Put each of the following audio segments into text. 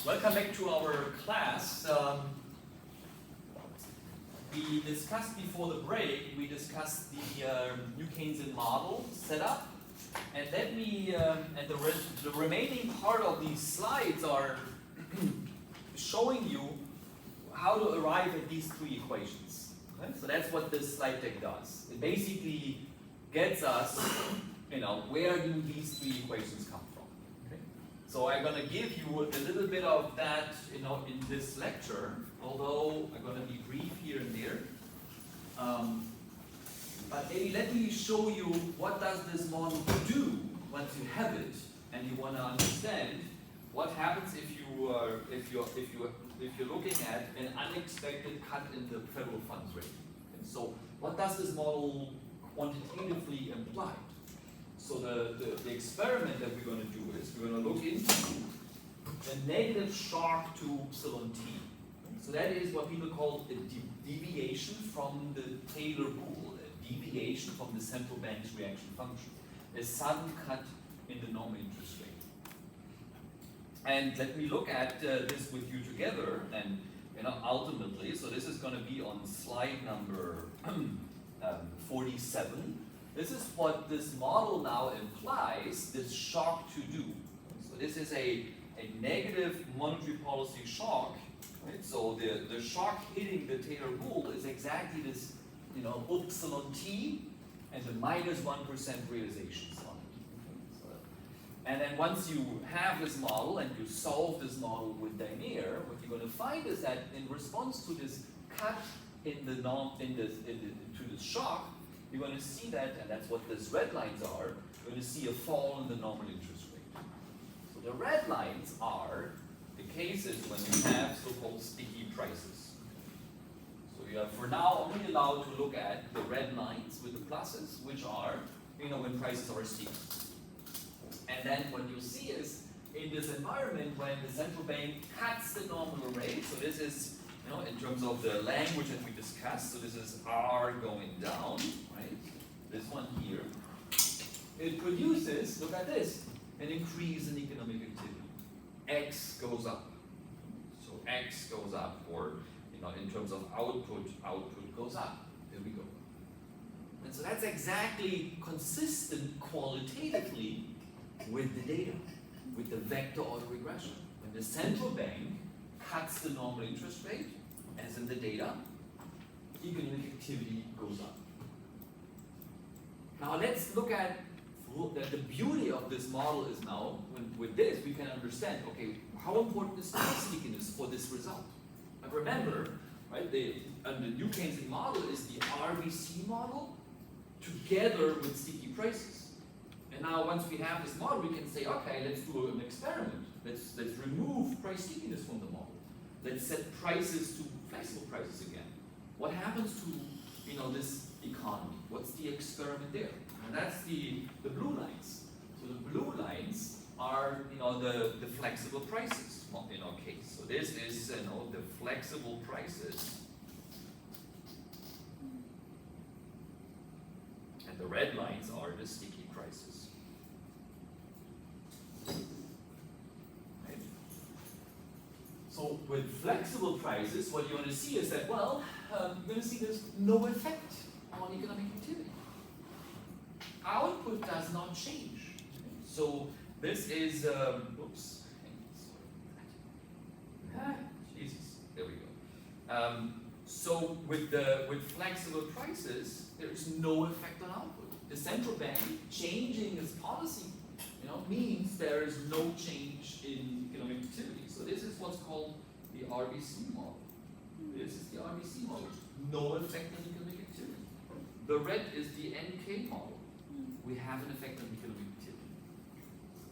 welcome back to our class. We discussed before the break. We discussed the New Keynesian model setup, and let me and the remaining part of these slides are showing you how to arrive at these three equations. Okay? So that's what this slide deck does. It basically gets us, where do these three equations come from? Okay? So I'm going to give you a little bit of that, in this lecture, although I'm going to be brief here and there. But maybe let me show you what does this model do once you have it, and you want to understand what happens if you're looking at an unexpected cut in the federal funds rate. And so, what does this model quantitatively imply? So the experiment that we're going to do is we're going to look into a negative shock to epsilon t. So that is what people call a deviation from the Taylor rule, a deviation from the central bank's reaction function, a sudden cut in the normal interest rate. And let me look at this with you together, and ultimately, so this is going to be on slide number 47. This is what this model now implies this shock to do. So this is a negative monetary policy shock, right? So the shock hitting the Taylor rule is exactly this, epsilon t and the minus 1% realizations on it. And then once you have this model and you solve this model with Denier, what you're going to find is that in response to this cut to this shock, you're going to see that, and that's what these red lines are, you're going to see a fall in the normal interest rate. So the red lines are the cases when you have so-called sticky prices. So you are for now only allowed to look at the red lines with the pluses, which are, when prices are sticky. And then what you see is, in this environment when the central bank cuts the nominal rate, so this is, in terms of the language that we discussed, so this is R going down, right? This one here. It produces, look at this, an increase in economic activity. X goes up. So X goes up, or, in terms of output goes up. There we go. And so that's exactly consistent qualitatively with the data, with the vector autoregression. When the central bank cuts the normal interest rate, as in the data, economic activity goes up. Now let's look at the beauty of this model is now, with this we can understand, okay, how important is price stickiness for this result? And remember, right, the New Keynesian model is the RBC model together with sticky prices. And now once we have this model, we can say, okay, let's do an experiment. Let's remove price stickiness from the model. Let's set prices to flexible prices again. What happens to this economy? What's the experiment there? And that's the blue lines. So the blue lines are the flexible prices in our case. So this is the flexible prices. And the red lines are the sticky prices. So with flexible prices, what you're going to see is that, you're going to see there's no effect on economic activity. Output does not change. So this is, oops, Jesus, there we go. So with flexible prices, there is no effect on output. The central bank changing its policy, means there is no change in economic activity. So this is what's called the RBC model. This is the RBC model. No effect on economic activity. The red is the NK model. We have an effect on economic activity.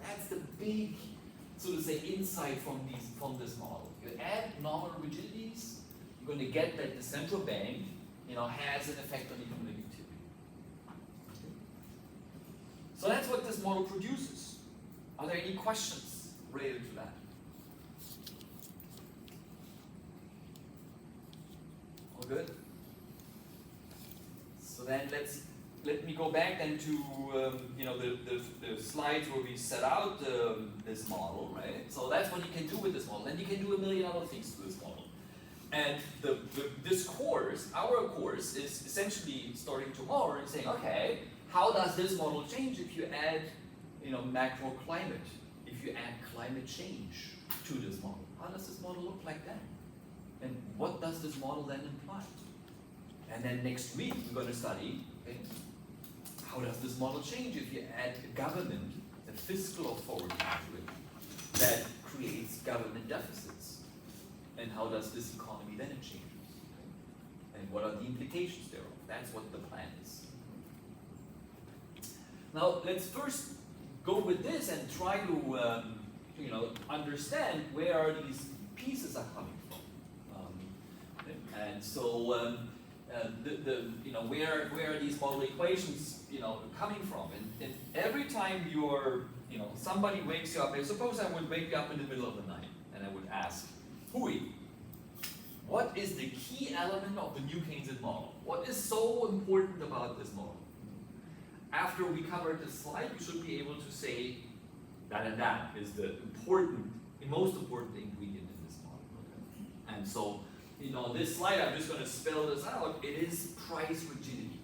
That's the big, so to say, insight from this model. You add nominal rigidities, you're going to get that the central bank, has an effect on economic activity. So that's what this model produces. Are there any questions related to that? All good? So then let's let me go back then to the slides where we set out this model, right? So that's what you can do with this model. Then you can do a million other things to this model. And this course, our course, is essentially starting tomorrow and saying, okay, how does this model change if you add, macro climate, if you add climate change to this model? How does this model look like then? And what does this model then imply? And then next week we're going to study, okay, how does this model change if you add a government, a fiscal authority to it that creates government deficits? And how does this economy then change? And what are the implications thereof? That's what the plan is. Now let's first go with this and try to understand where are these pieces are coming from. And so where are these model equations coming from? And every time somebody wakes you up, and suppose I would wake you up in the middle of the night and I would ask, Hui, what is the key element of the new Keynesian model? What is so important about this model? After we cover this slide, you should be able to say that and that is the most important ingredient in this model. Okay? And so, this slide, I'm just going to spell this out. It is price rigidity.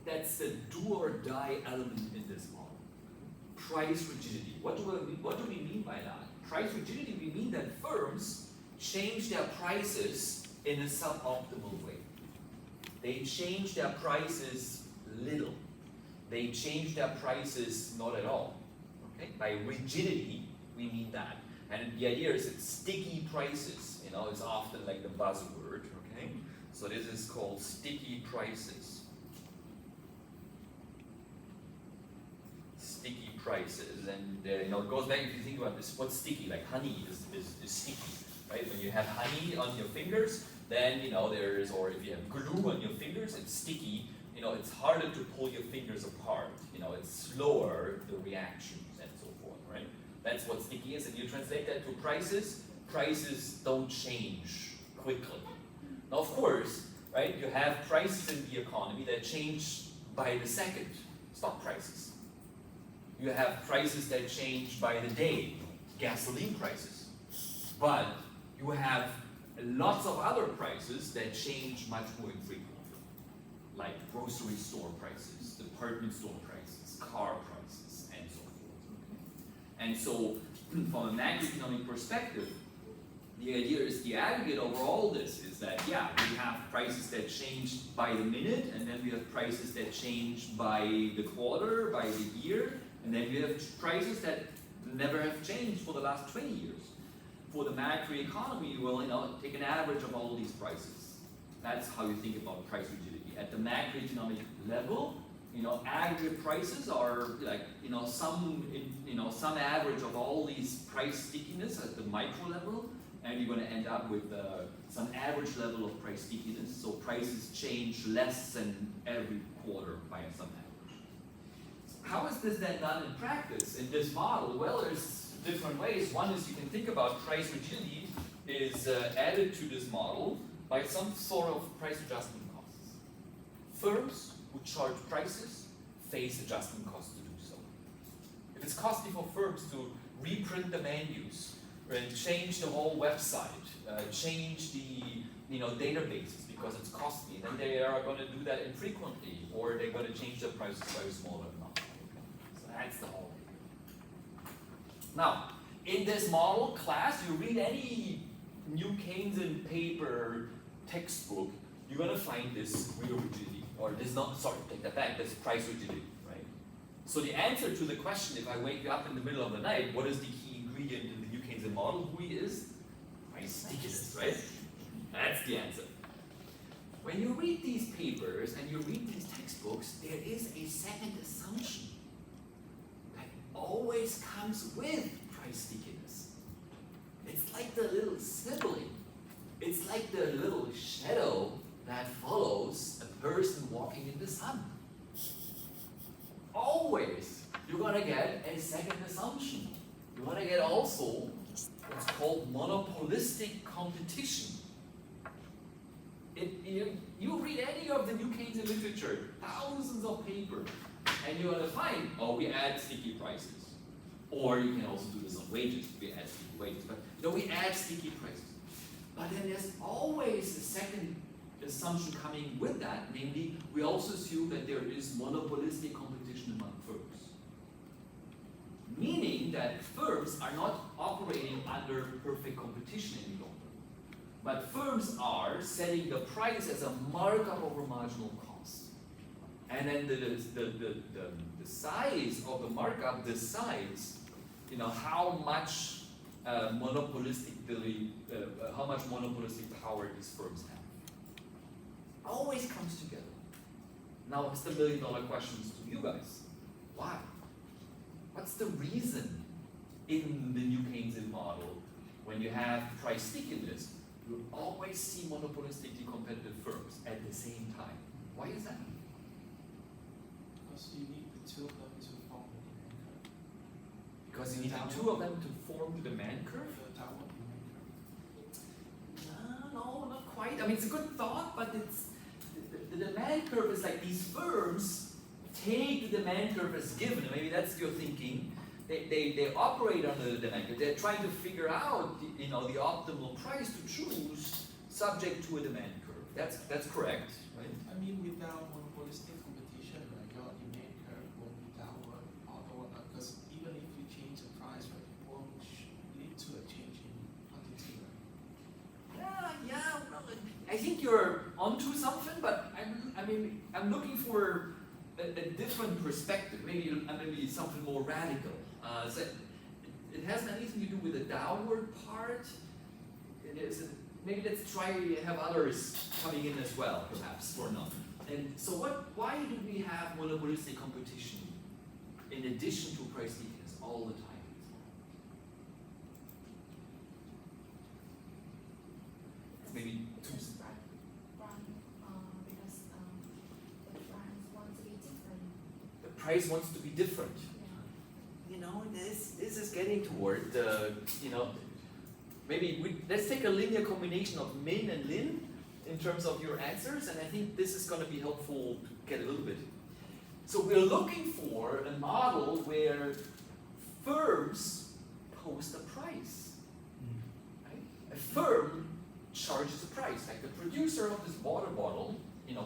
That's the do or die element in this model. Price rigidity. What do we mean by that? Price rigidity, we mean that firms change their prices in a suboptimal way. They change their prices little. They change their prices not at all. Okay? By rigidity, we mean that. And the idea is it's sticky prices. It's often like the buzzword. Okay? So this is called sticky prices. Sticky prices, and it goes back, if you think about this, what's sticky? Like honey is sticky, right? When you have honey on your fingers, then or if you have glue on your fingers, it's sticky. It's harder to pull your fingers apart. It's slower, the reactions and so forth, right? That's what sticky is, and you translate that to prices. Prices don't change quickly. Now, of course, right? You have prices in the economy that change by the second. Stock prices. You have prices that change by the day, gasoline prices. But you have lots of other prices that change much more infrequently, like grocery store prices, department store prices, car prices, and so forth. And so, from a macroeconomic perspective, the idea is the aggregate over all this is that, we have prices that change by the minute, and then we have prices that change by the quarter, by the year, and then we have prices that never have changed for the last 20 years. For the macroeconomy, take an average of all these prices. That's how you think about price rigidity. At the macroeconomic level, aggregate prices are like, some average of all these price stickiness at the micro level, and you're going to end up with some average level of price stickiness. So prices change less than every quarter by some average. How is this then done in practice in this model? Well, there's different ways. One is you can think about price rigidity is added to this model by some sort of price adjustment costs. Firms who charge prices face adjustment costs to do so. If it's costly for firms to reprint the menus, and change the whole website, change the databases because it's costly, then they are going to do that infrequently, or they're going to change their prices by a smaller amount. So that's the whole idea. Now, in this model class, you read any New Keynesian paper, textbook, you're going to find this real rigidity, or this take that back, this price rigidity, right? So the answer to the question, if I wake you up in the middle of the night, what is the key ingredient in the New Keynesian model? Who is price stickiness, right? That's the answer. When you read these papers and you read these textbooks, there is a second assumption that always comes with price stickiness. It's like the little sibling. It's like the little shadow that follows a person walking in the sun. Always, you're going to get a second assumption. You're going to get also what's called monopolistic competition. You read any of the new Keynesian literature, thousands of papers, and you're going to find, oh, we add sticky prices. Or you can also do this on wages, we add sticky wages, but we add sticky prices. But then there's always a second assumption coming with that, namely, we also assume that there is monopolistic competition among firms. Meaning that firms are not operating under perfect competition any longer. But firms are setting the price as a markup over marginal cost. And then the size of the markup decides, how much monopolistic power these firms have. Always comes together. Now it's the million-dollar questions to you guys. Why? What's the reason in the new Keynesian model when you have price stickiness, you always see monopolistically competitive firms at the same time? Why is that? Because you need the two of them to form the demand curve. Because you need the two of them to form the demand curve? The downward demand curve. No, not quite. I mean, it's a good thought, but the demand curve is like these firms take the demand curve as given. Maybe that's your thinking. They operate under the demand curve. They're trying to figure out the optimal price to choose subject to a demand curve. That's correct, right? I mean, without monopolistic competition, right, your demand curve won't be downward or because even if you change the price, right, it won't lead to a change in quantity, right? Yeah. Well, I think you're onto something, but I'm looking for a different perspective. Maybe something more radical. So it hasn't anything to do with the downward part. Maybe let's try have others coming in as well, perhaps, or not. And so why do we have monopolistic competition in addition to price stickiness all the time? Maybe two. Because the brands want to be different. The price wants to be different. This is getting toward maybe let's take a linear combination of min and lin in terms of your answers, and I think this is going to be helpful to get a little bit. So we're looking for a model where firms post a price. Right? A firm charges a price, like the producer of this water bottle,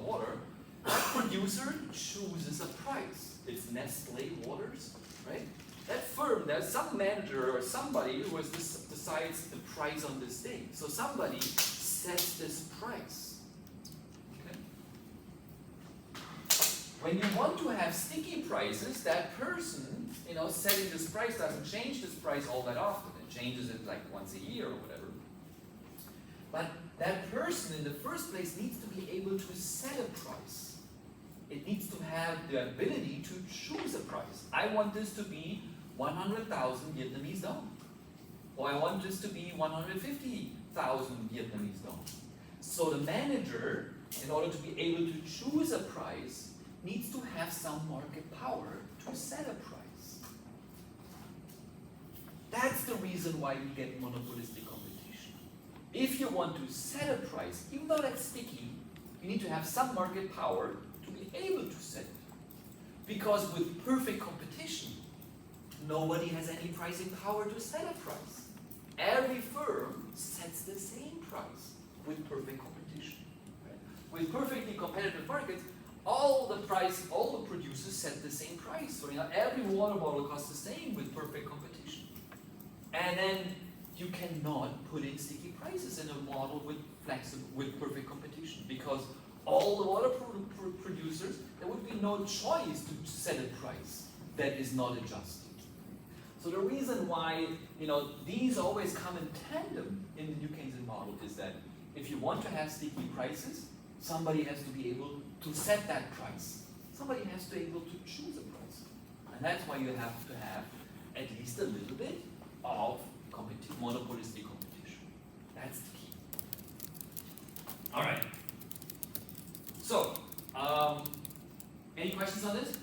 water, that producer chooses a price. It's Nestle Waters, right? That firm, there's some manager or somebody who decides the price on this thing. So somebody sets this price. Okay? When you want to have sticky prices, that person, setting this price doesn't change this price all that often. It changes it like once a year or whatever. But that person in the first place needs to be able to set a price. It needs to have the ability to choose a price. I want this to be 100,000 Vietnamese dong. Or I want this to be 150,000 Vietnamese dong. So the manager, in order to be able to choose a price, needs to have some market power to set a price. That's the reason why we get monopolistic competition. If you want to set a price, even though that's sticky, you need to have some market power to be able to set it. Because with perfect competition, nobody has any pricing power to set a price. Every firm sets the same price with perfect competition. Right? With perfectly competitive markets, all the producers set the same price. So every water bottle costs the same with perfect competition. And then you cannot put in sticky prices in a model with perfect competition, because all the water producers, there would be no choice to set a price that is not adjusted. So the reason why these always come in tandem in the new Keynesian model is that if you want to have sticky prices, somebody has to be able to set that price. Somebody has to be able to choose a price. And that's why you have to have at least a little bit of monopolistic competition. That's the key. All right. So, any questions on this?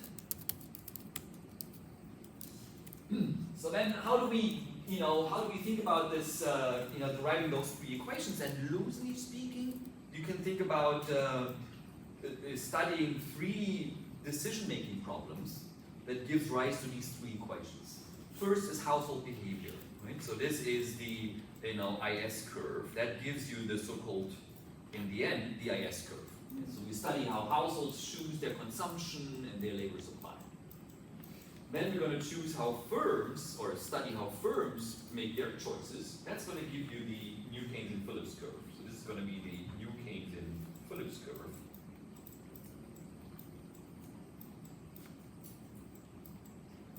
So then, how do we think about this? Deriving those three equations, and loosely speaking, you can think about studying 3 decision-making problems that gives rise to these 3 equations. First is household behavior, right? So this is the IS curve that gives you the so-called, in the end, the IS curve. And so we study how households choose their consumption and their labor supply. Then we're going to choose how firms, or study how firms make their choices. That's going to give you the New Keynes and Phillips curve. So this is going to be the New Keynes and Phillips curve.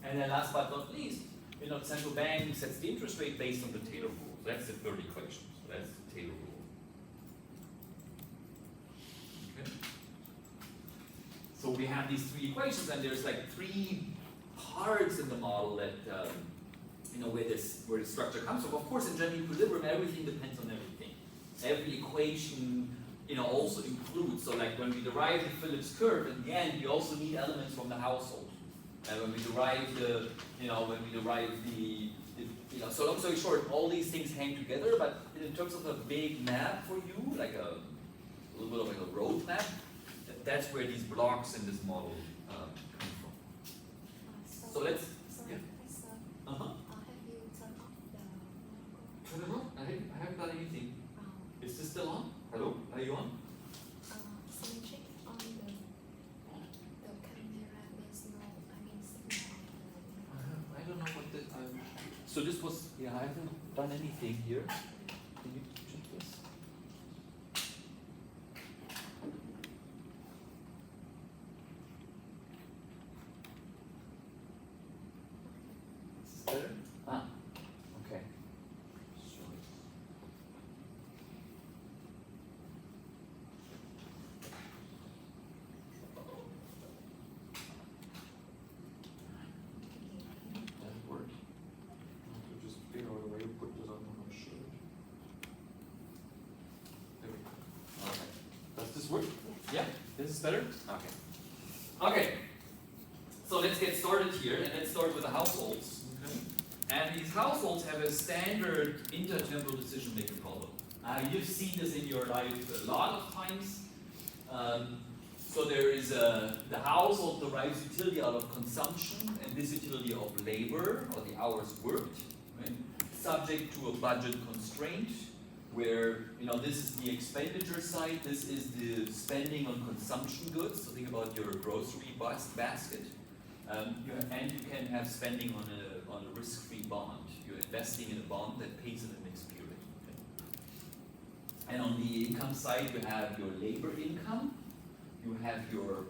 And then last but not least, the central bank sets the interest rate based on the Taylor rule. So that's the 3rd equation. So that's the Taylor rule. Okay. So we have these 3 equations, and there's like 3 parts in the model that where the structure comes from. Of course, in general equilibrium, everything depends on everything. Every equation, also includes. So like when we derive the Phillips curve, in the end, you also need elements from the household. And when we derive so long story short, all these things hang together, but in terms of a big map for you, like a little bit of like a road map, that's where these blocks in this model come from. So let's, yeah. Have you turned off the Turn it on? I haven't done anything. um, Is this still on? Hello? Are you on? check on the camera? There's no, signal on I don't know what this. So this was, I haven't done anything here. Can you check this? Is this better? Okay. Sure. Doesn't work. I have to just figure out a way to put this on my shirt. There we go. Okay. Does this work? Yeah? This is better? Okay. Okay. So let's get started here, and let's start with the households. Okay. And these households have a standard intertemporal decision-making problem. You've seen this in your life a lot of times. So there is the household derives utility out of consumption, and this utility of labor, or the hours worked, right? Subject to a budget constraint, where this is the expenditure side, this is the spending on consumption goods. So think about your grocery basket, and you can have spending on a risk-free bond. You're investing in a bond that pays in the next period. Okay? And on the income side, you have your labor income. You have your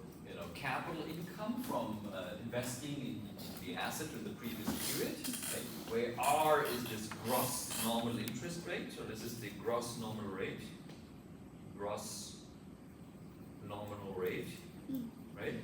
capital income from investing in the asset in the previous period, right? Where R is this gross normal interest rate, so this is the gross nominal rate, right?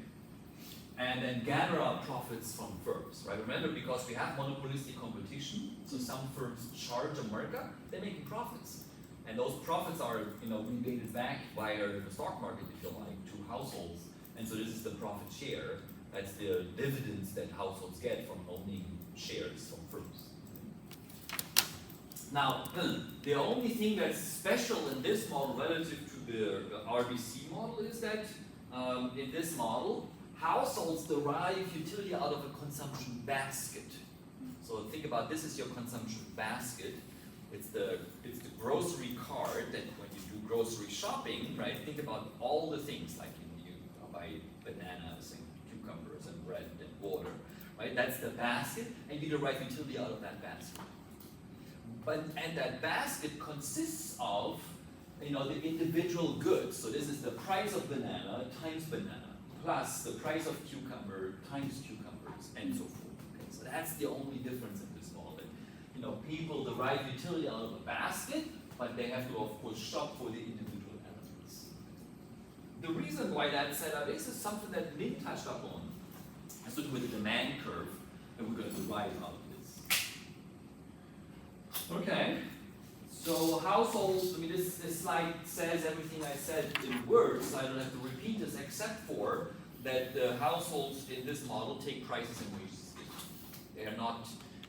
And then gather up profits from firms, right? Remember, because we have monopolistic competition, so some firms charge a markup, they're making profits. And those profits are, rebated back via the stock market, if you like, to households. And so this is the profit share. That's the dividends that households get from owning shares from firms. Now, the only thing that's special in this model relative to the RBC model is that in this model, households derive utility out of a consumption basket. So think about this is your consumption basket. It's the grocery cart that when you do grocery shopping, right? Think about all the things like you buy bananas and cucumbers and bread and water, right? That's the basket, and you derive utility out of that basket. And that basket consists of the individual goods. So this is the price of banana times banana, plus the price of cucumber times cucumbers, and so forth. Okay? So that's the only difference in this model. People derive utility out of a basket, but they have to, of course, shop for the individual elements. The reason why that's set up is something that Lynn touched upon. It has to do with the demand curve, and we're going to derive out of this. Okay. So households, this slide says everything I said in words, so I don't have to repeat this, except for that the households in this model take prices and wages.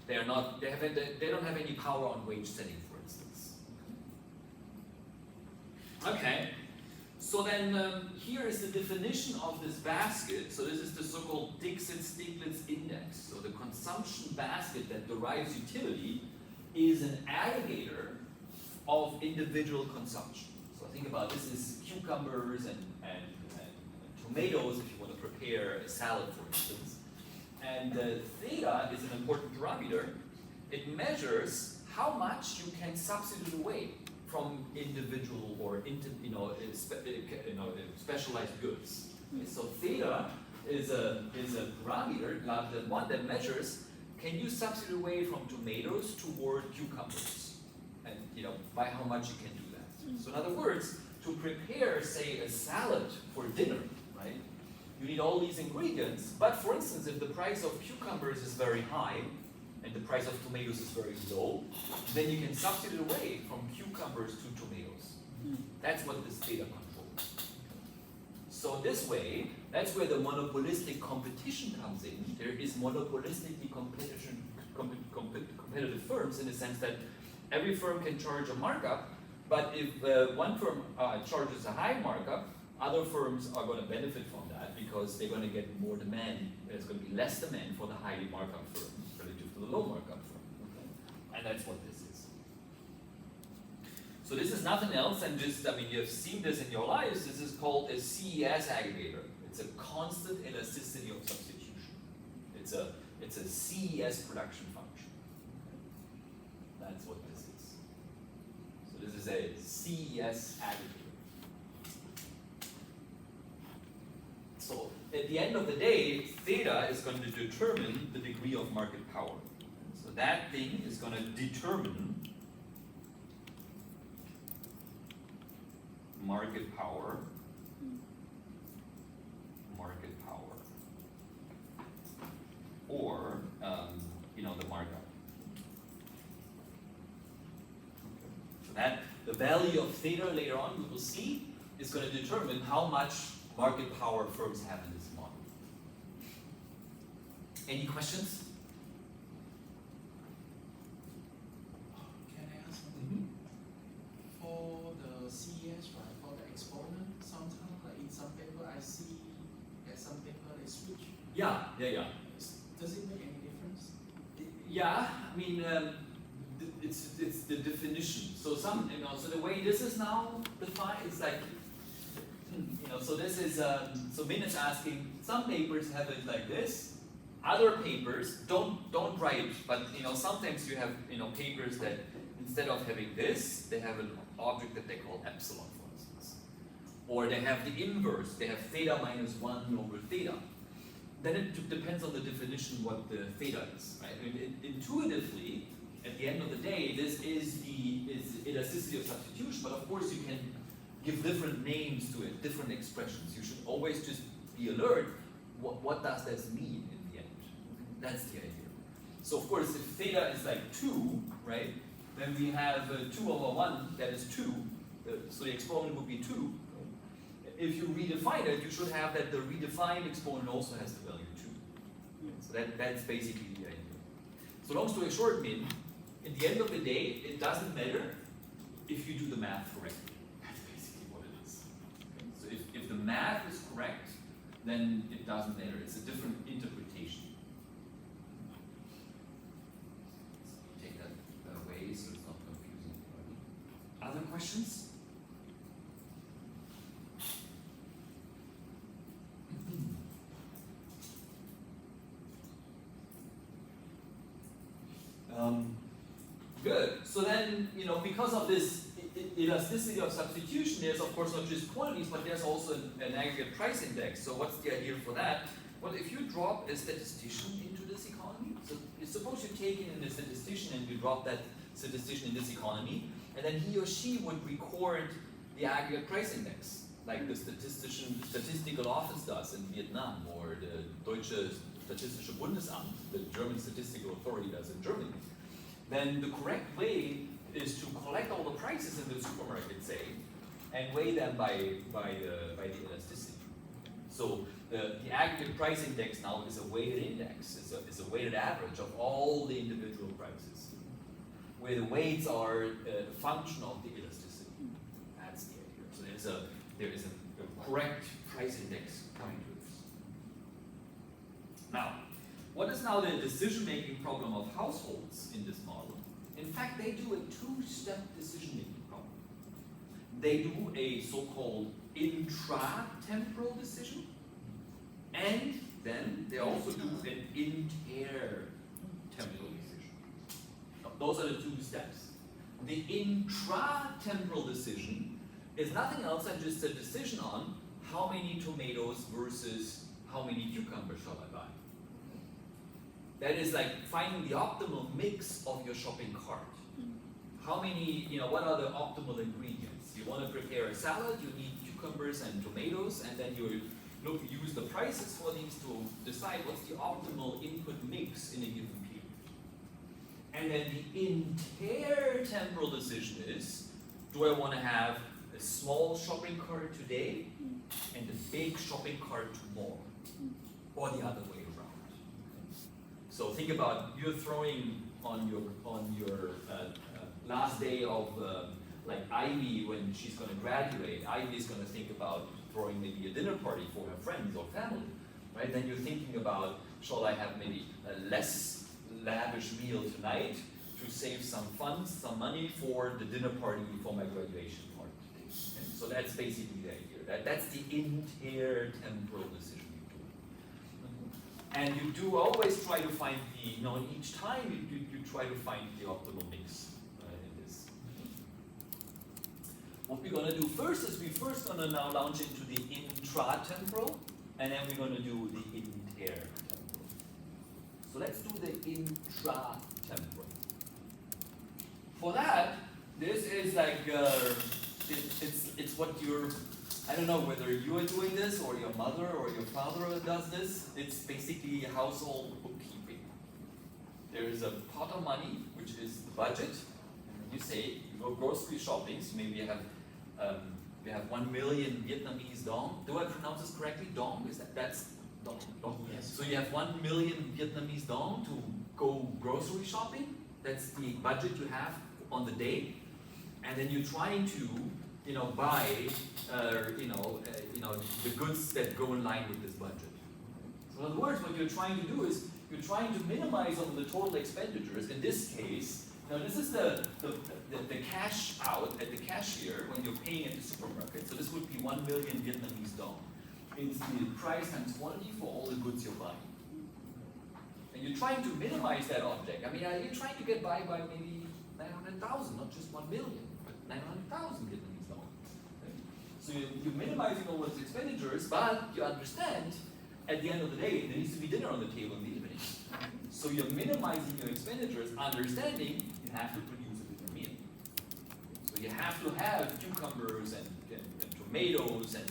They don't have any power on wage setting, for instance. Okay, So then here is the definition of this basket. So this is the so-called Dixit-Stiglitz index. So the consumption basket that derives utility is an aggregator of individual consumption. So think about this is cucumbers and tomatoes if you want to prepare a salad, for instance. And theta is an important parameter. It measures how much you can substitute away from individual or specialized goods. Okay, so theta is a parameter, the one that measures can you substitute away from tomatoes toward cucumbers, and by how much you can do that. So in other words, to prepare, say, a salad for dinner, right? You need all these ingredients, but for instance, if the price of cucumbers is very high and the price of tomatoes is very low, then you can substitute away from cucumbers to tomatoes. That's what this theta controls. So this way, that's where the monopolistic competition comes in. There is monopolistically competitive firms in the sense that every firm can charge a markup, but if one firm charges a high markup, other firms are going to benefit from that because they're going to get more demand. There's going to be less demand for the highly markup firm relative to the low markup firm. Okay? And that's what this is. So this is nothing else than just, you have seen this in your lives. This is called a CES aggregator. It's a constant elasticity of substitution. It's a CES production function. That's what this is. So this is a CES aggregator. So at the end of the day, theta is going to determine the degree of market power. So that thing is going to determine market power, or the markup. So that the value of theta later on we will see is going to determine how much market power firms have in this model. Any questions? Can I ask something? For the CES, right, for the exponent, sometimes like in some paper I see at some paper they switch. Yeah. Does it make any difference? Yeah, it's the definition. So so the way this is now defined is like, so this is, so Min is asking, some papers have it like this, other papers don't write, but sometimes you have papers that instead of having this, they have an object that they call epsilon, for instance. Or they have the inverse, they have theta minus 1 over theta. Then it depends on the definition what the theta is, right? Intuitively, at the end of the day, this is the elasticity of substitution, but of course you can give different names to it, different expressions. You should always just be alert, what does this mean in the end? That's the idea. So of course, if theta is like 2, right, then we have 2 over 1, that is 2, so the exponent would be 2. If you redefine it, you should have that the redefined exponent also has the value 2. So that's basically the idea. So long story short, Min, at the end of the day, it doesn't matter if you do the math correctly. That's basically what it is. Okay? So if the math is correct, then it doesn't matter. It's a different interpretation. So take that away so it's not confusing. Other questions? Good. So then, because of this elasticity of substitution, there's of course not just quantities, but there's also an aggregate price index. So what's the idea for that? Well, if you drop a statistician into this economy, so suppose you take in a statistician and you drop that statistician in this economy, and then he or she would record the aggregate price index, like the statistical office does in Vietnam, or the Deutsche Statistische Bundesamt, the German statistical authority does in Germany. Then the correct way is to collect all the prices in the supermarket, say, and weigh them by the elasticity. So the aggregate price index now is a weighted index. It's a weighted average of all the individual prices, where the weights are a function of the elasticity. That's the idea. So there is a correct price index coming to this. Now, what is now the decision-making problem of households in this model? In fact, they do a two-step decision-making problem. They do a so-called intra-temporal decision, and then they also do an inter-temporal decision. Now, those are the two steps. The intra-temporal decision is nothing else than just a decision on how many tomatoes versus how many cucumbers shall I buy. That is like finding the optimal mix of your shopping cart. How many, what are the optimal ingredients? You want to prepare a salad, you need cucumbers and tomatoes, and then you use the prices for these to decide what's the optimal input mix in a given period. And then the intertemporal decision is, do I want to have a small shopping cart today and a big shopping cart tomorrow? Or the other way around. So think about you're throwing on your last day of like Ivy when she's going to graduate. Ivy is going to think about throwing maybe a dinner party for her friends or family, right? Then you're thinking about, shall I have maybe a less lavish meal tonight to save some funds, some money for the dinner party for my graduation party. Okay? So that's basically the idea. That's the intertemporal decision you do. And you do always try to find the, each time you try to find the optimal mix in this. What we're going to do first is we're first going to now launch into the intratemporal, and then we're going to do the intertemporal. So let's do the intratemporal. For that, this is like, it's what you're, I don't know whether you are doing this or your mother or your father does this. It's basically household bookkeeping. There is a pot of money, which is the budget. And you say, you go grocery shopping, so maybe you have 1 million Vietnamese dong. Do I pronounce this correctly? Dong? That's dong? Dong. Yes. So you have 1 million Vietnamese dong to go grocery shopping. That's the budget you have on the day. And then you're trying to buy, the goods that go in line with this budget. So in other words, what you're trying to do is you're trying to minimize all the total expenditures. In this case, this is the cash out at the cashier when you're paying at the supermarket. So this would be 1 million Vietnamese dong. It's the price times quantity for all the goods you're buying. And you're trying to minimize that object. I mean, you're trying to get by maybe 900,000, not just 1 million, but 900,000 Vietnamese dong. Okay? So you're minimizing all those expenditures, but you understand at the end of the day, there needs to be dinner on the table in the evening. So you're minimizing your expenditures, understanding you have to produce a bigger meal. So you have to have cucumbers and tomatoes and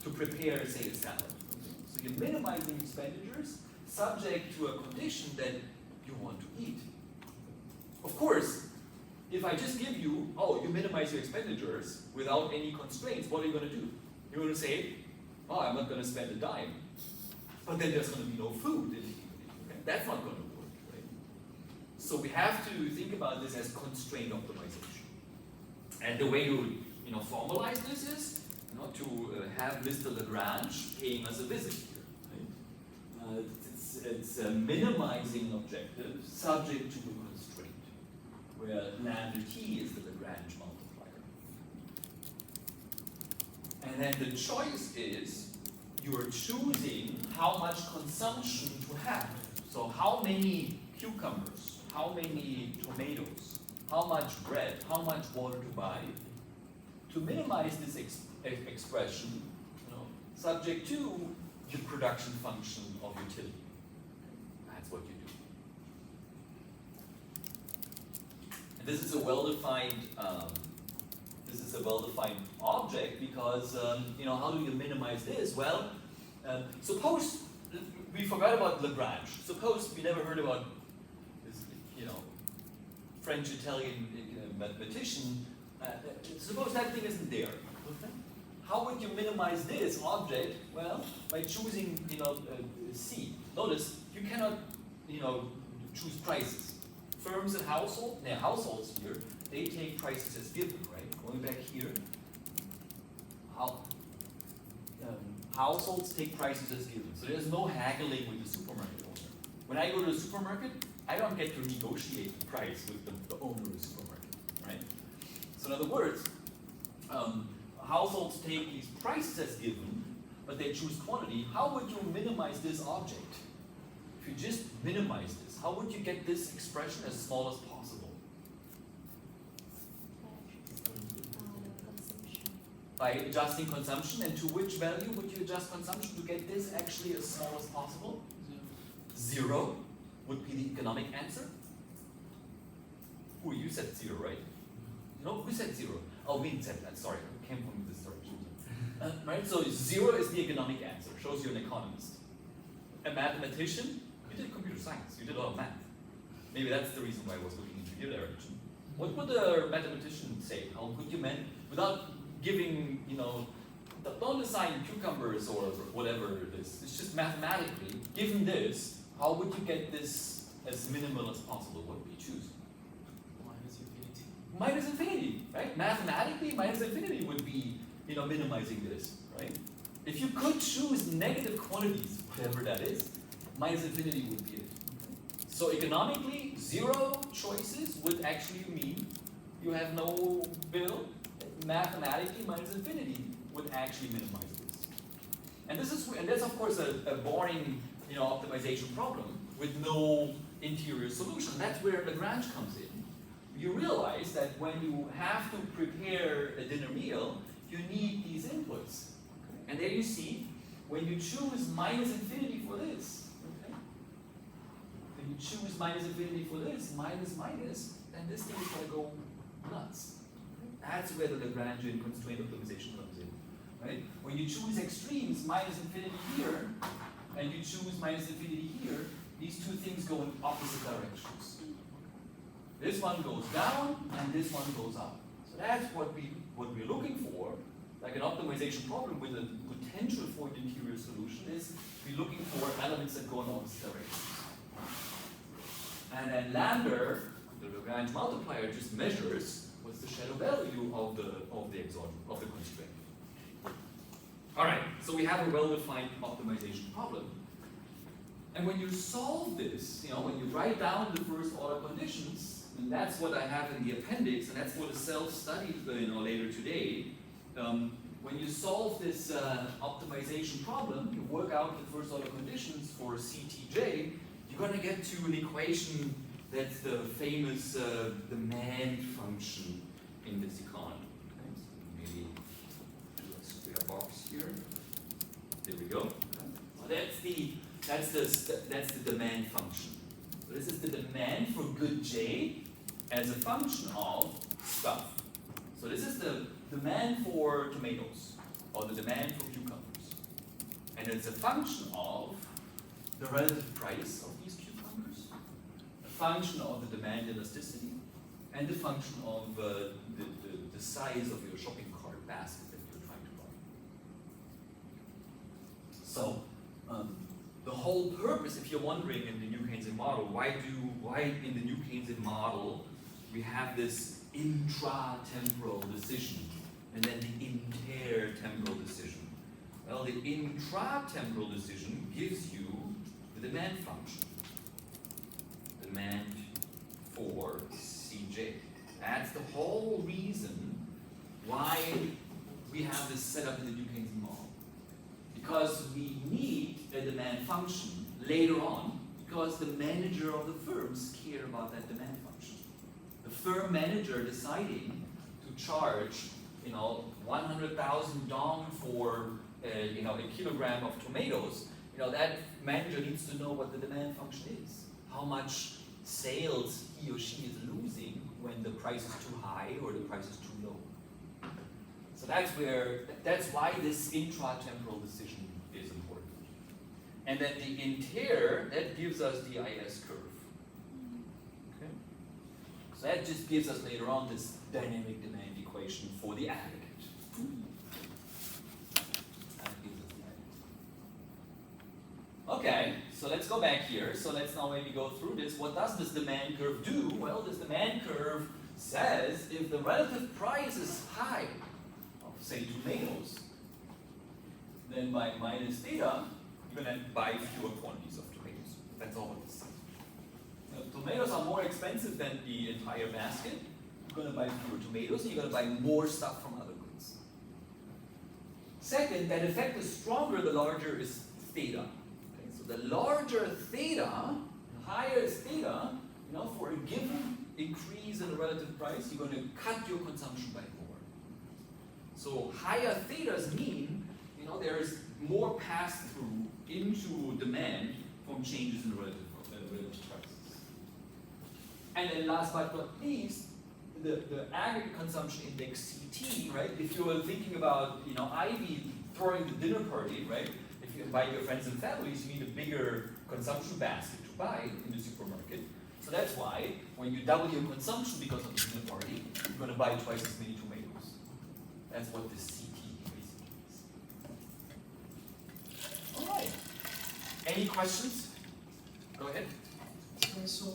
to prepare, say, a salad. So you're minimizing expenditures subject to a condition that you want to eat. Of course, if I just give you, you minimize your expenditures without any constraints, what are you going to do? You're going to say, I'm not going to spend a dime. But then there's going to be no food in the evening. Okay? That's not going to work, right? So we have to think about this as constraint optimization. And the way to formalize this is to have Mr. Lagrange paying us a visit here. Right? It's a minimizing objective subject to a constraint, where lambda t is the Lagrange multiplier. And then the choice is you're choosing how much consumption to have. So how many cucumbers, how many tomatoes, how much bread, how much water to buy. To minimize this expression, subject to the production function of utility. That's what you do. And this is a well-defined object because how do you minimize this? Well, suppose we forgot about Lagrange. Suppose we never heard about this, French-Italian mathematician. Suppose that thing isn't there. How would you minimize this object? Well, by choosing, C. Notice you cannot, choose prices. Firms and households here, they take prices as given, right? Going back here, how households take prices as given. So there's no haggling with the supermarket owner. When I go to the supermarket, I don't get to negotiate the price with the owner of the supermarket, right? So in other words, households take these prices as given, but they choose quantity. How would you minimize this object? If you just minimize this, how would you get this expression as small as possible? Consumption. By adjusting consumption, and to which value would you adjust consumption to get this actually as small as possible? 0 would be the economic answer. Who, you said 0, right? No, who said 0? Oh, Wien said that, sorry, I came from this direction. Right, so 0 is the economic answer, shows you're an economist. A mathematician, you did computer science, you did a lot of math. Maybe that's the reason why I was looking into your direction. What would a mathematician say? How could you without giving, don't assign cucumbers or whatever it is. It's just mathematically, given this, how would you get this as minimal as possible? What would you choose? Minus infinity. Minus infinity, right? Mathematically, minus infinity would be, minimizing this, right? If you could choose negative quantities, whatever that is, minus infinity would be it. So economically, 0 choices would actually mean you have no bill. Mathematically, minus infinity would actually minimize this. And that's of course a boring, optimization problem with no interior solution. That's where Lagrange comes in. You realize that when you have to prepare a dinner meal, you need these inputs. Okay? And there you see, when you choose minus infinity for this, okay? When you choose minus infinity for this, minus, then this thing is going to go nuts. That's where the Lagrangian constraint optimization comes in. Right? When you choose extremes, minus infinity here, and you choose minus infinity here, these two things go in opposite directions. This one goes down, and this one goes up. So that's what we're looking for. Like an optimization problem with a potential for an interior solution is we're looking for elements that go in opposite directions. And then lambda, the Lagrange multiplier, just measures what's the shadow value of the constraint. All right, so we have a well-defined optimization problem. And when you solve this, when you write down the first order conditions, and that's what I have in the appendix, and that's what is self-studied later today. When you solve this optimization problem, you work out the first order conditions for CTJ, you're going to get to an equation that's the famous demand function in this economy. Okay, so maybe let's do a box here. There we go. So that's the demand function. So this is the demand for good J as a function of stuff. So this is the demand for tomatoes or the demand for cucumbers. And it's a function of the relative price of these cucumbers, a function of the demand elasticity, and the function of the size of your shopping cart basket that you're trying to buy. So the whole purpose, if you're wondering in the New Keynesian model, why in the New Keynesian model we have this intra-temporal decision and then the inter-temporal decision? Well, the intra-temporal decision gives you the demand function. Demand for CJ. That's the whole reason why we have this set up in the New Keynesian model. Because we need a demand function later on, because the manager of the firms care about that demand function. The firm manager deciding to charge, 100,000 dong for a kilogram of tomatoes, that manager needs to know what the demand function is. How much sales he or she is losing when the price is too high or the price is too low. So that's why this intra-temporal decision is important. And then the inter, that gives us the IS curve. Okay? So that just gives us later on this dynamic demand equation for the aggregate. Okay, so let's go back here. So let's now maybe go through this. What does this demand curve do? Well, this demand curve says if the relative price is high, of say tomatoes, then by minus theta, you're gonna buy fewer quantities of tomatoes. That's all what this says. Now, tomatoes are more expensive than the entire basket. You're gonna buy fewer tomatoes and you're gonna buy more stuff from other goods. Second, that effect is stronger the larger is theta. Okay, so the larger theta, the higher is theta, for a given increase in the relative price, you're going to cut your consumption by more. So higher thetas mean, there is more pass-through into demand from changes in relative prices. And then last but not least, the aggregate consumption index CT, right? If you're thinking about, Ivy throwing the dinner party, right? If you invite your friends and families, you need a bigger consumption basket to buy in the supermarket. So that's why when you double your consumption because of the dinner party, you're going to buy twice as many tomatoes. That's what this CT basically is. All right. Any questions? Go ahead. Okay, so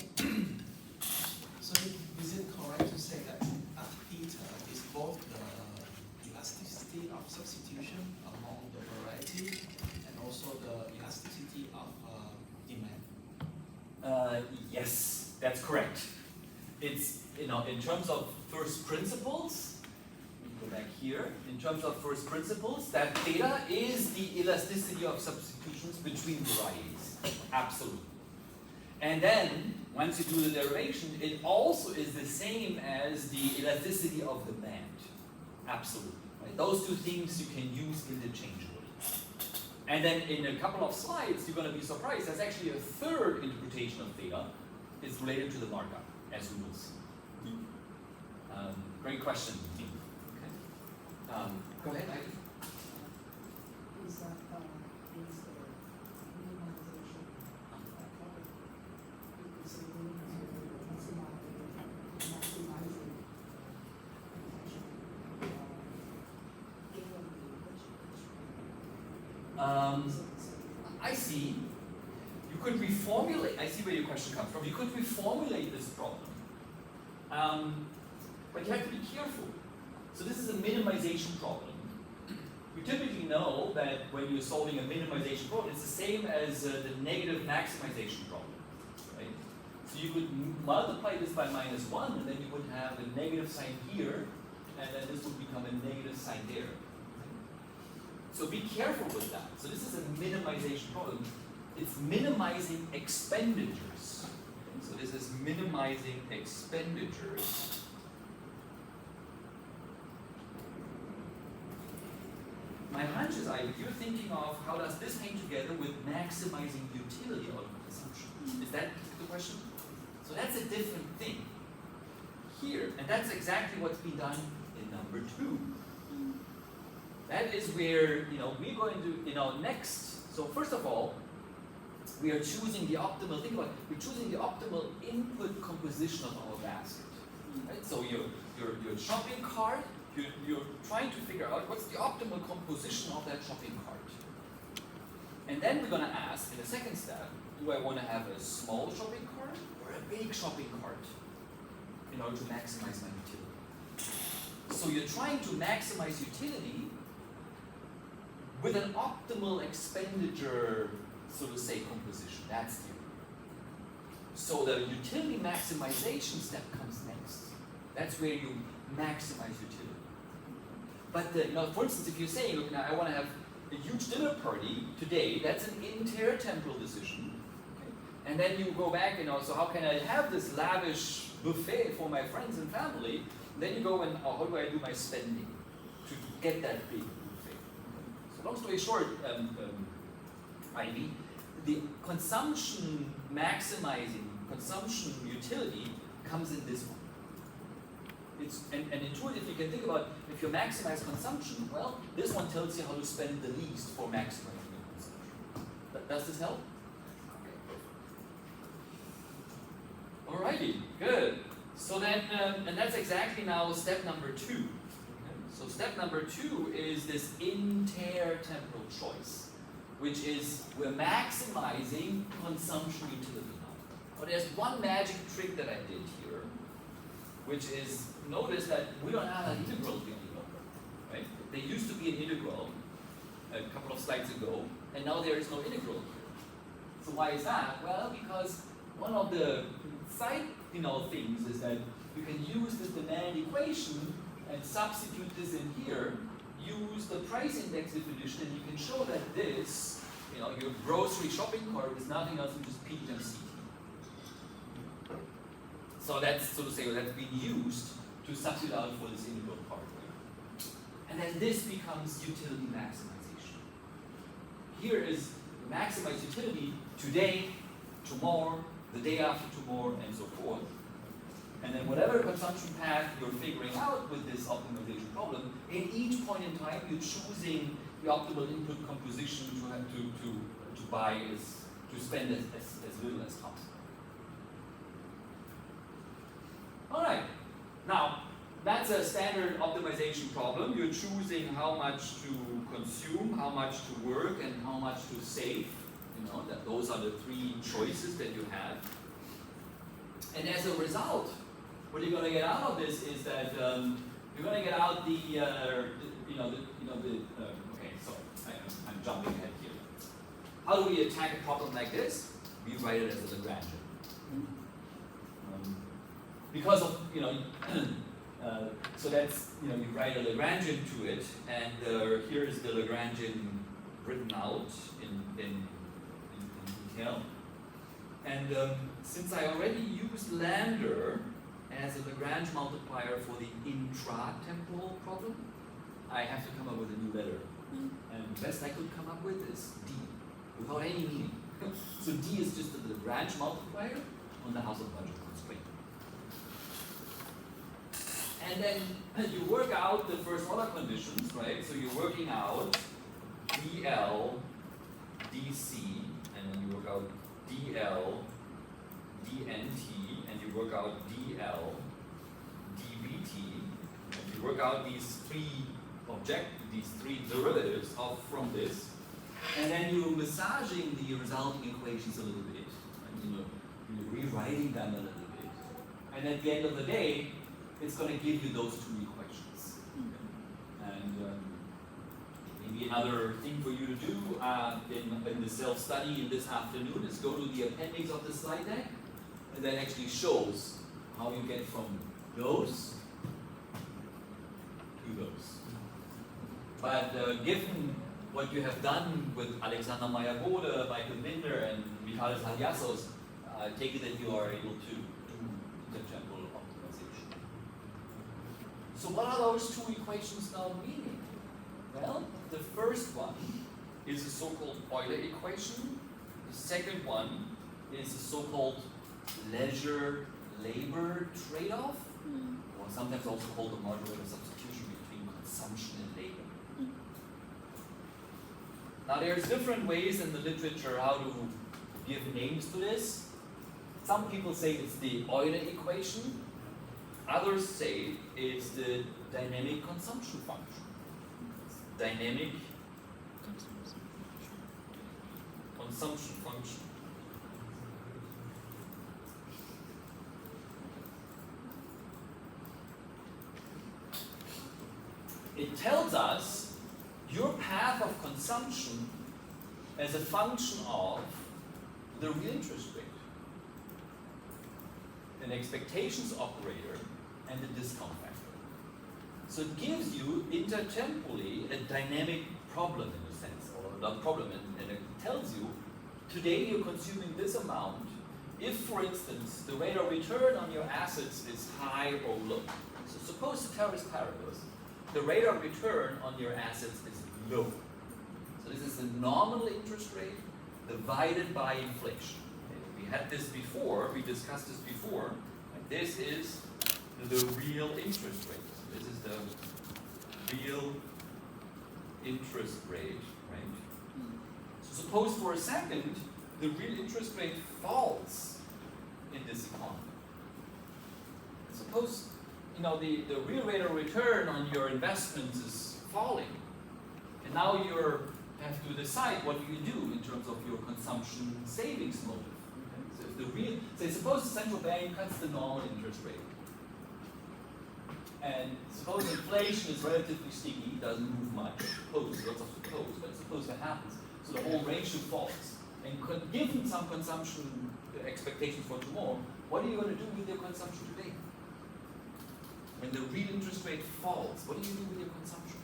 is it correct to say that theta is both the elasticity of substitution among the variety and also the elasticity of demand? Yes. That's correct. It's, in terms of first principles, let me go back here. In terms of first principles, that theta is the elasticity of substitutions between varieties. Absolutely. And then, once you do the derivation, it also is the same as the elasticity of demand. Absolutely. Right? Those two things you can use interchangeably. And then in a couple of slides, you're going to be surprised. There's actually a third interpretation of theta. Is related to the markup, as we will see. Great question. Okay. Go ahead, Ivy. Is the minimization covered? Is it maximizing I see. You could reformulate, I see where your question comes from. You could reformulate this problem. But you have to be careful. So this is a minimization problem. We typically know that when you're solving a minimization problem, it's the same as the negative maximization problem. Right? So you could multiply this by -1, and then you would have a negative sign here, and then this would become a negative sign there. So be careful with that. So this is a minimization problem. It's minimizing expenditures. Okay, so this is minimizing expenditures. My hunch is, you're thinking of how does this hang together with maximizing utility out of consumption? Is that the question? So that's a different thing here, and that's exactly what's been done in number 2. That is where we're going to next. So first of all, we are choosing the optimal. Think about it, we're choosing the optimal input composition of our basket. Right? So your shopping cart. You're trying to figure out what's the optimal composition of that shopping cart. And then we're going to ask, in the second step, do I want to have a small shopping cart or a big shopping cart in order to maximize my utility? So you're trying to maximize utility with an optimal expenditure, so to say, composition. That's the So the utility maximization step comes next. That's where you maximize utility. But for instance, if you're saying, look, now I want to have a huge dinner party today, that's an intertemporal decision. Okay? And then you go back, so how can I have this lavish buffet for my friends and family? And then you go and, how do I do my spending to get that big buffet? So long story short, Ivy, the consumption maximizing, consumption utility comes in this one. And intuitively, you can think about if you maximize consumption, well, this one tells you how to spend the least for maximizing your consumption. Does this help? Okay. Alrighty, good. So then, and that's exactly now step number 2. Okay? So step number 2 is this intertemporal choice, which is we're maximizing consumption utility now. But there's one magic trick that I did here, which is, notice that we don't have an integral here anymore, right? There used to be an integral, a couple of slides ago, and now there is no integral here. So why is that? Well, because one of the side things is that you can use this demand equation and substitute this in here, use the price index definition, and you can show that this, your grocery shopping cart is nothing else than just P times CT. So that's, so to say, that's been used to substitute out for this integral part. And then this becomes utility maximization. Here is maximize utility today, tomorrow, the day after tomorrow, and so forth. And then whatever consumption path you're figuring out with this optimization problem, in each point in time you're choosing the optimal input composition to have to buy to spend as little as possible. Alright, now that's a standard optimization problem. You're choosing how much to consume, how much to work, and how much to save. Those are the three choices that you have. And as a result, what you're going to get out of this is that you're going to get out okay, so I'm jumping ahead here. How do we attack a problem like this? We write it as a Lagrangian. Because of, so that's, you write a Lagrangian to it, and here is the Lagrangian written out in detail. And since I already used lambda as a Lagrange multiplier for the intra-temporal problem, I have to come up with a new letter. And the best I could come up with is D, without any meaning. So D is just a Lagrange multiplier on the house of budget constraint. And then you work out the first order conditions, right? So you're working out DL, DC, and then you work out DL, DNT, and you work out DL, DBT, and you work out these three derivatives from this, and then you're massaging the resulting equations a little bit, and you're rewriting them a little bit, and at the end of the day, it's going to give you those two equations. And maybe another thing for you to do in the self-study this afternoon is go to the appendix of the slide deck, and that actually shows how you get from those to those. But given what you have done with Alexander Meyer-Bode, Michael Minder, and Michalis Haliassos, I take it that you are able to do intertemporal optimization. So what are those two equations now meaning? Well, the first one is a so-called Euler equation. The second one is a so-called leisure-labor trade-off, or sometimes also called the modulator substitution between consumption and labor. Now there's different ways in the literature how to give names to this. Some people say it's the Euler equation. Others say it's the dynamic consumption function. Dynamic consumption function. It tells us your path of consumption as a function of the real interest rate, an expectations operator, and the discount factor. So it gives you intertemporally a dynamic problem in a sense, or not problem, and it tells you today you're consuming this amount if, for instance, the rate of return on your assets is high or low. So suppose the Ceteris paribus, the rate of return on your assets is low. So this is the nominal interest rate divided by inflation. Okay, we had this before, we discussed this before. And this is the real interest rate. This is the real interest rate, right? So suppose for a second the real interest rate falls in this economy. Suppose the real rate of return on your investments is falling, and now you have to decide what you do in terms of your consumption savings motive. Okay? So if suppose the central bank cuts the normal interest rate, And suppose inflation is relatively sticky, doesn't move much, suppose, lots of suppose, but suppose that happens. So the whole ratio falls. And given some consumption expectations for tomorrow, what are you going to do with your consumption today? When the real interest rate falls, what do you do with your consumption?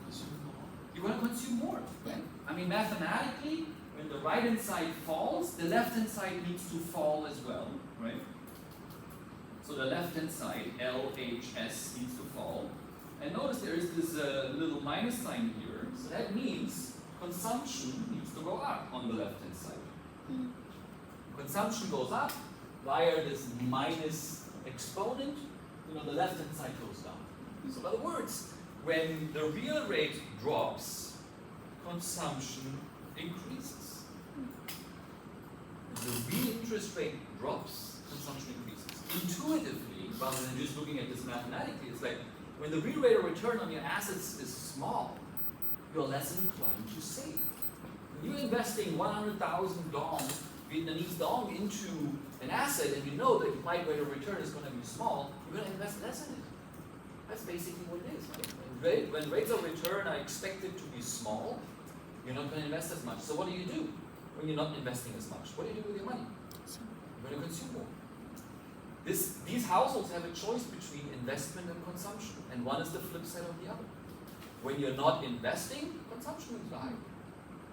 Consume more. You're going to consume more, right? I mean, mathematically, when the right-hand side falls, the left-hand side needs to fall as well, right? So the left-hand side, LHS, needs to fall. And notice there is this little minus sign here, so that means consumption needs to go up on the left-hand side. Consumption goes up via this minus exponent, the left-hand side goes down. So in other words, when the real rate drops, consumption increases. When the real interest rate drops, consumption increases. Intuitively, rather than just looking at this mathematically, it's like when the real rate of return on your assets is small, you're less inclined to save. When you're investing 100,000 dong, Vietnamese dong, into an asset and you know that my rate of return is going to be small, you're going to invest less in it. That's basically what it is. Right? When rates of return are expected to be small, you're not going to invest as much. So what do you do when you're not investing as much? What do you do with your money? You're going to consume more. These households have a choice between investment and consumption, and one is the flip side of the other. When you're not investing, consumption is high,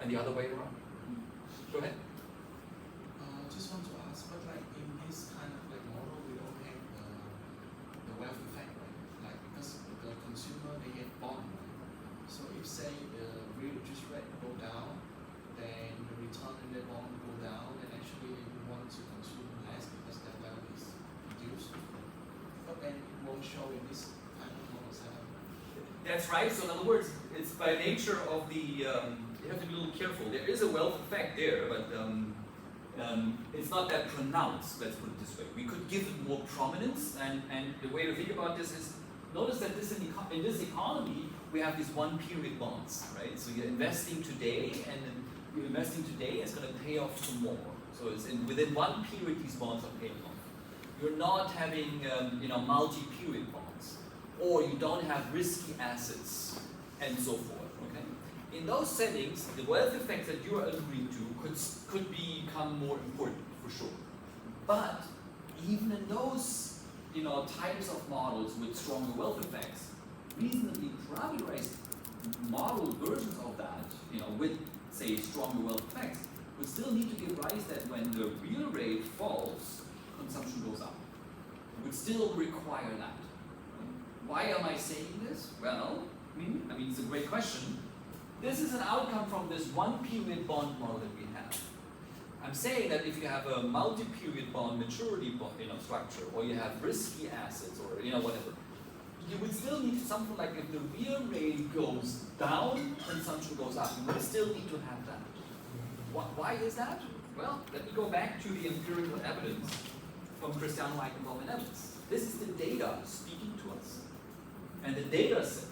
and the other way around. Go ahead. Just want to ask, but like in this kind of like model, we don't have the wealth effect, right? Like because the consumer they get bond, right? So if say the real interest rate go down, then the return in the bond go down, and actually we want to consume less because their wealth is reduced. But then it won't show in this kind of model setup. That's right. So in other words, it's by nature of the. You have to be a little careful. There is a wealth effect there, but it's not that pronounced. Let's put it this way. We could give it more prominence, and the way to think about this is notice that in this economy we have these one-period bonds, right? So you're investing today, and then you're investing today, and it's going to pay off tomorrow. So it's within one period these bonds are paying off. You're not having multi-period bonds, or you don't have risky assets, and so forth. Okay. In those settings, the wealth effects that you are agreeing to could become more important for sure. But even in those types of models with stronger wealth effects, reasonably parameterized model versions of that, with say stronger wealth effects, would still need to give rise that when the real rate falls, consumption goes up. It would still require that. Why am I saying this? Well, it's a great question. This is an outcome from this one-period bond model that we have. I'm saying that if you have a multi-period bond maturity structure, or you have risky assets, or whatever, you would still need something like if the real rate goes down, consumption goes up. You would still need to have that. Why is that? Well, let me go back to the empirical evidence from Christiane Weikenbaum and Evans. This is the data speaking to us. And the data says,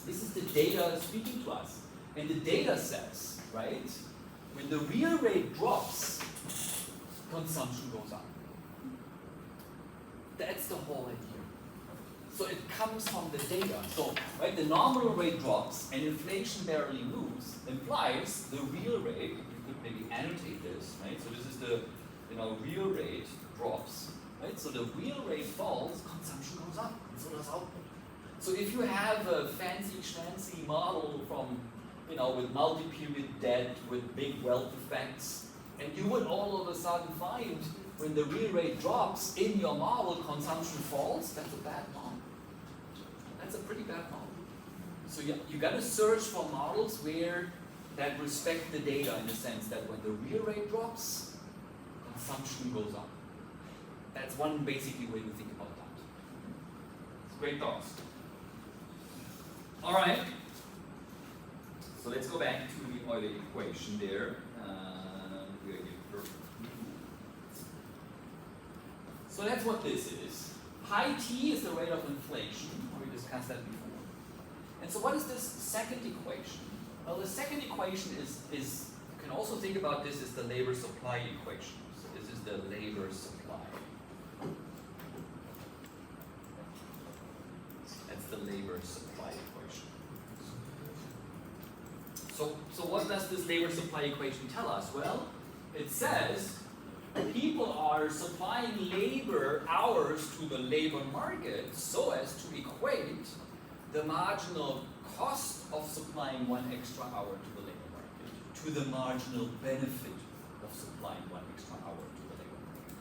this is the data speaking to us. And the data says, right, when the real rate drops, consumption goes up. That's the whole idea. So it comes from the data. So, right, the nominal rate drops and inflation barely moves, implies the real rate, you could maybe annotate this, right? So this is the, real rate drops, right? So the real rate falls, consumption goes up, and so does output. So if you have a fancy schmancy model from, with multi-period debt, with big wealth effects, and you would all of a sudden find when the real rate drops in your model, consumption falls, that's a bad model. That's a pretty bad model. So you got to search for models that respect the data in the sense that when the real rate drops, consumption goes up. That's one basically way to think about that. It's great thoughts. All right. So let's go back to the Euler equation there. So that's what this is. Pi t is the rate of inflation. We discussed that before. And so what is this second equation? Well, the second equation is you can also think about this as the labor supply equation. So this is the labor supply. supply equation. So what does this labor supply equation tell us? Well, it says people are supplying labor hours to the labor market so as to equate the marginal cost of supplying one extra hour to the labor market to the marginal benefit of supplying one extra hour to the labor market.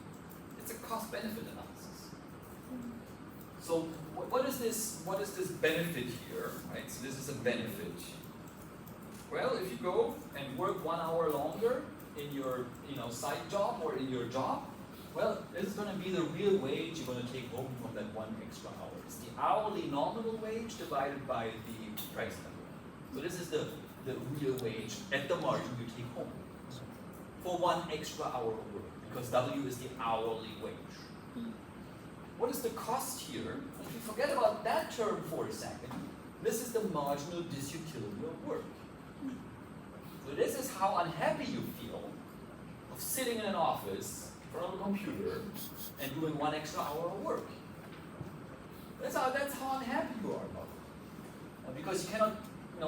It's a cost-benefit analysis. So what is this benefit here? Right? So this is a benefit. Well, if you go and work 1 hour longer in your side job or in your job, well, this is going to be the real wage you're going to take home from that one extra hour. It's the hourly nominal wage divided by the price number. So this is the real wage at the margin you take home for one extra hour of work, because W is the hourly wage. What is the cost here? If you forget about that term for a second, this is the marginal disutility of work. So this is how unhappy you feel of sitting in an office in front of a computer and doing one extra hour of work. That's how unhappy you are about it. Because you cannot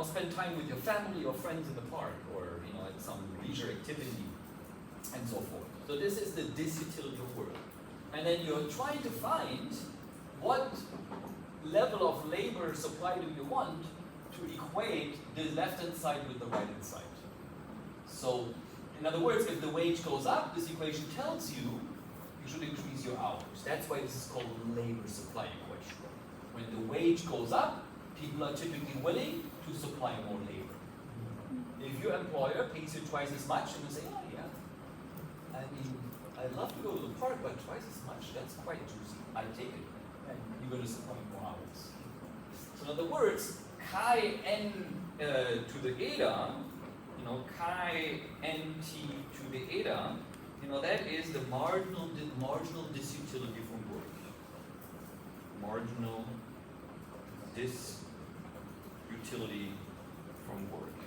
spend time with your family or friends in the park or at some leisure activity and so forth. So this is the disutility of work. And then you're trying to find what level of labor supply do you want to equate the left-hand side with the right-hand side. So, in other words, if the wage goes up, this equation tells you you should increase your hours. That's why this is called a labor supply equation. When the wage goes up, people are typically willing to supply more labor. If your employer pays you twice as much, and you say, oh yeah, I mean, I'd love to go to the park, but twice as much, that's quite juicy. I take it. And you're going to supply more hours. So in other words, chi n to the eta, chi nt to the eta, that is the marginal disutility from work. Marginal disutility from work.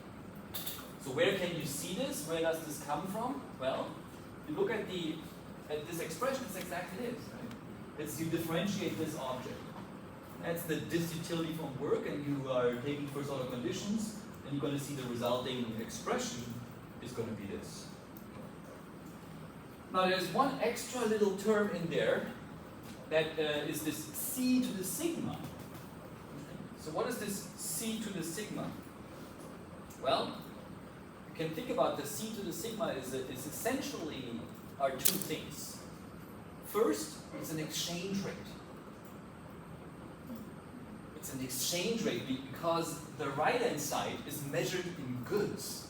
So where can you see this? Where does this come from? Well, you look at this expression, it's exactly this, right? It's you differentiate this object. That's the disutility from work, and you are taking first order conditions, and you're going to see the resulting expression is going to be this. Now there's one extra little term in there that is this C to the sigma. So what is this C to the sigma? Well, you can think about the C to the sigma is essentially are two things. First, it's an exchange rate. It's an exchange rate because the right-hand side is measured in goods.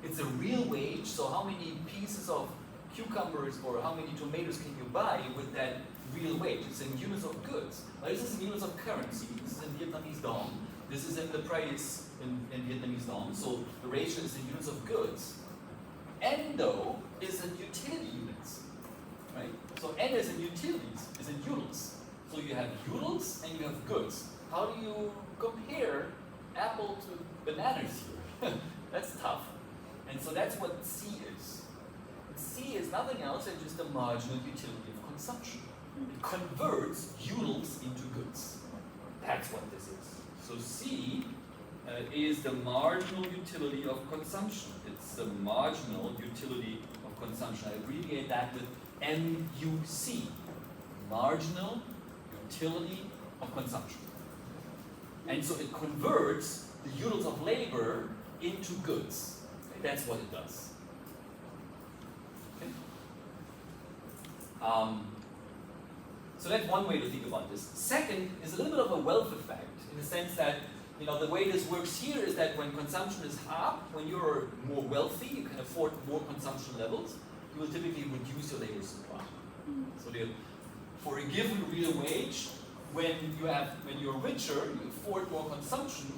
It's a real wage, so how many pieces of cucumbers or how many tomatoes can you buy with that real wage? It's in units of goods. Now, this is in units of currency. This is in Vietnamese dong. This is in the price in Vietnamese dong. So the ratio is in units of goods. N, though, is in utility units. Right? So N is in utilities, is in units. So you have units and you have goods. How do you compare apple to bananas here? That's tough. And so that's what C is. C is nothing else than just the marginal utility of consumption. It converts units into goods. That's what this is. So C is the marginal utility of consumption. It's the marginal utility of consumption. I abbreviate that with MUC. Marginal utility of consumption. And so it converts the units of labor into goods. Okay? That's what it does. Okay? So that's one way to think about this. Second is a little bit of a wealth effect in the sense that the way this works here is that when consumption is up, when you're more wealthy, you can afford more consumption levels, you will typically reduce your labor supply. So for a given real wage, when you're richer, you afford more consumption,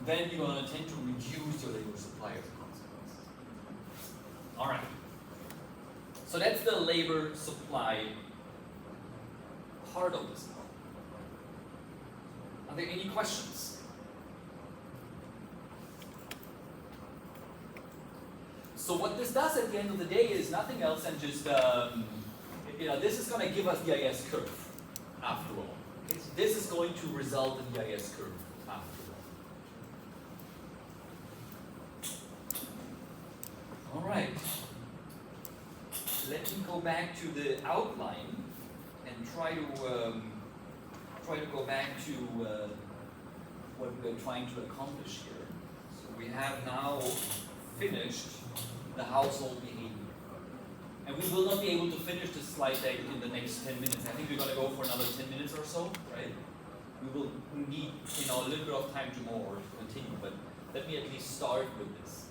then you're going to tend to reduce your labor supply as a consequence. All right. So that's the labor supply part of this model. Are there any questions? So what this does at the end of the day is nothing else than just, this is going to give us the IS curve, after all. Okay? So this is going to result in the IS curve. after that. All right. Let me go back to the outline and try to go back to what we're trying to accomplish here. So we have now finished the household behavior. And we will not be able to finish this slide deck in the next 10 minutes. I think we're going to go for another 10 minutes or so, right? We will need a little bit of time tomorrow to continue, but let me at least start with this.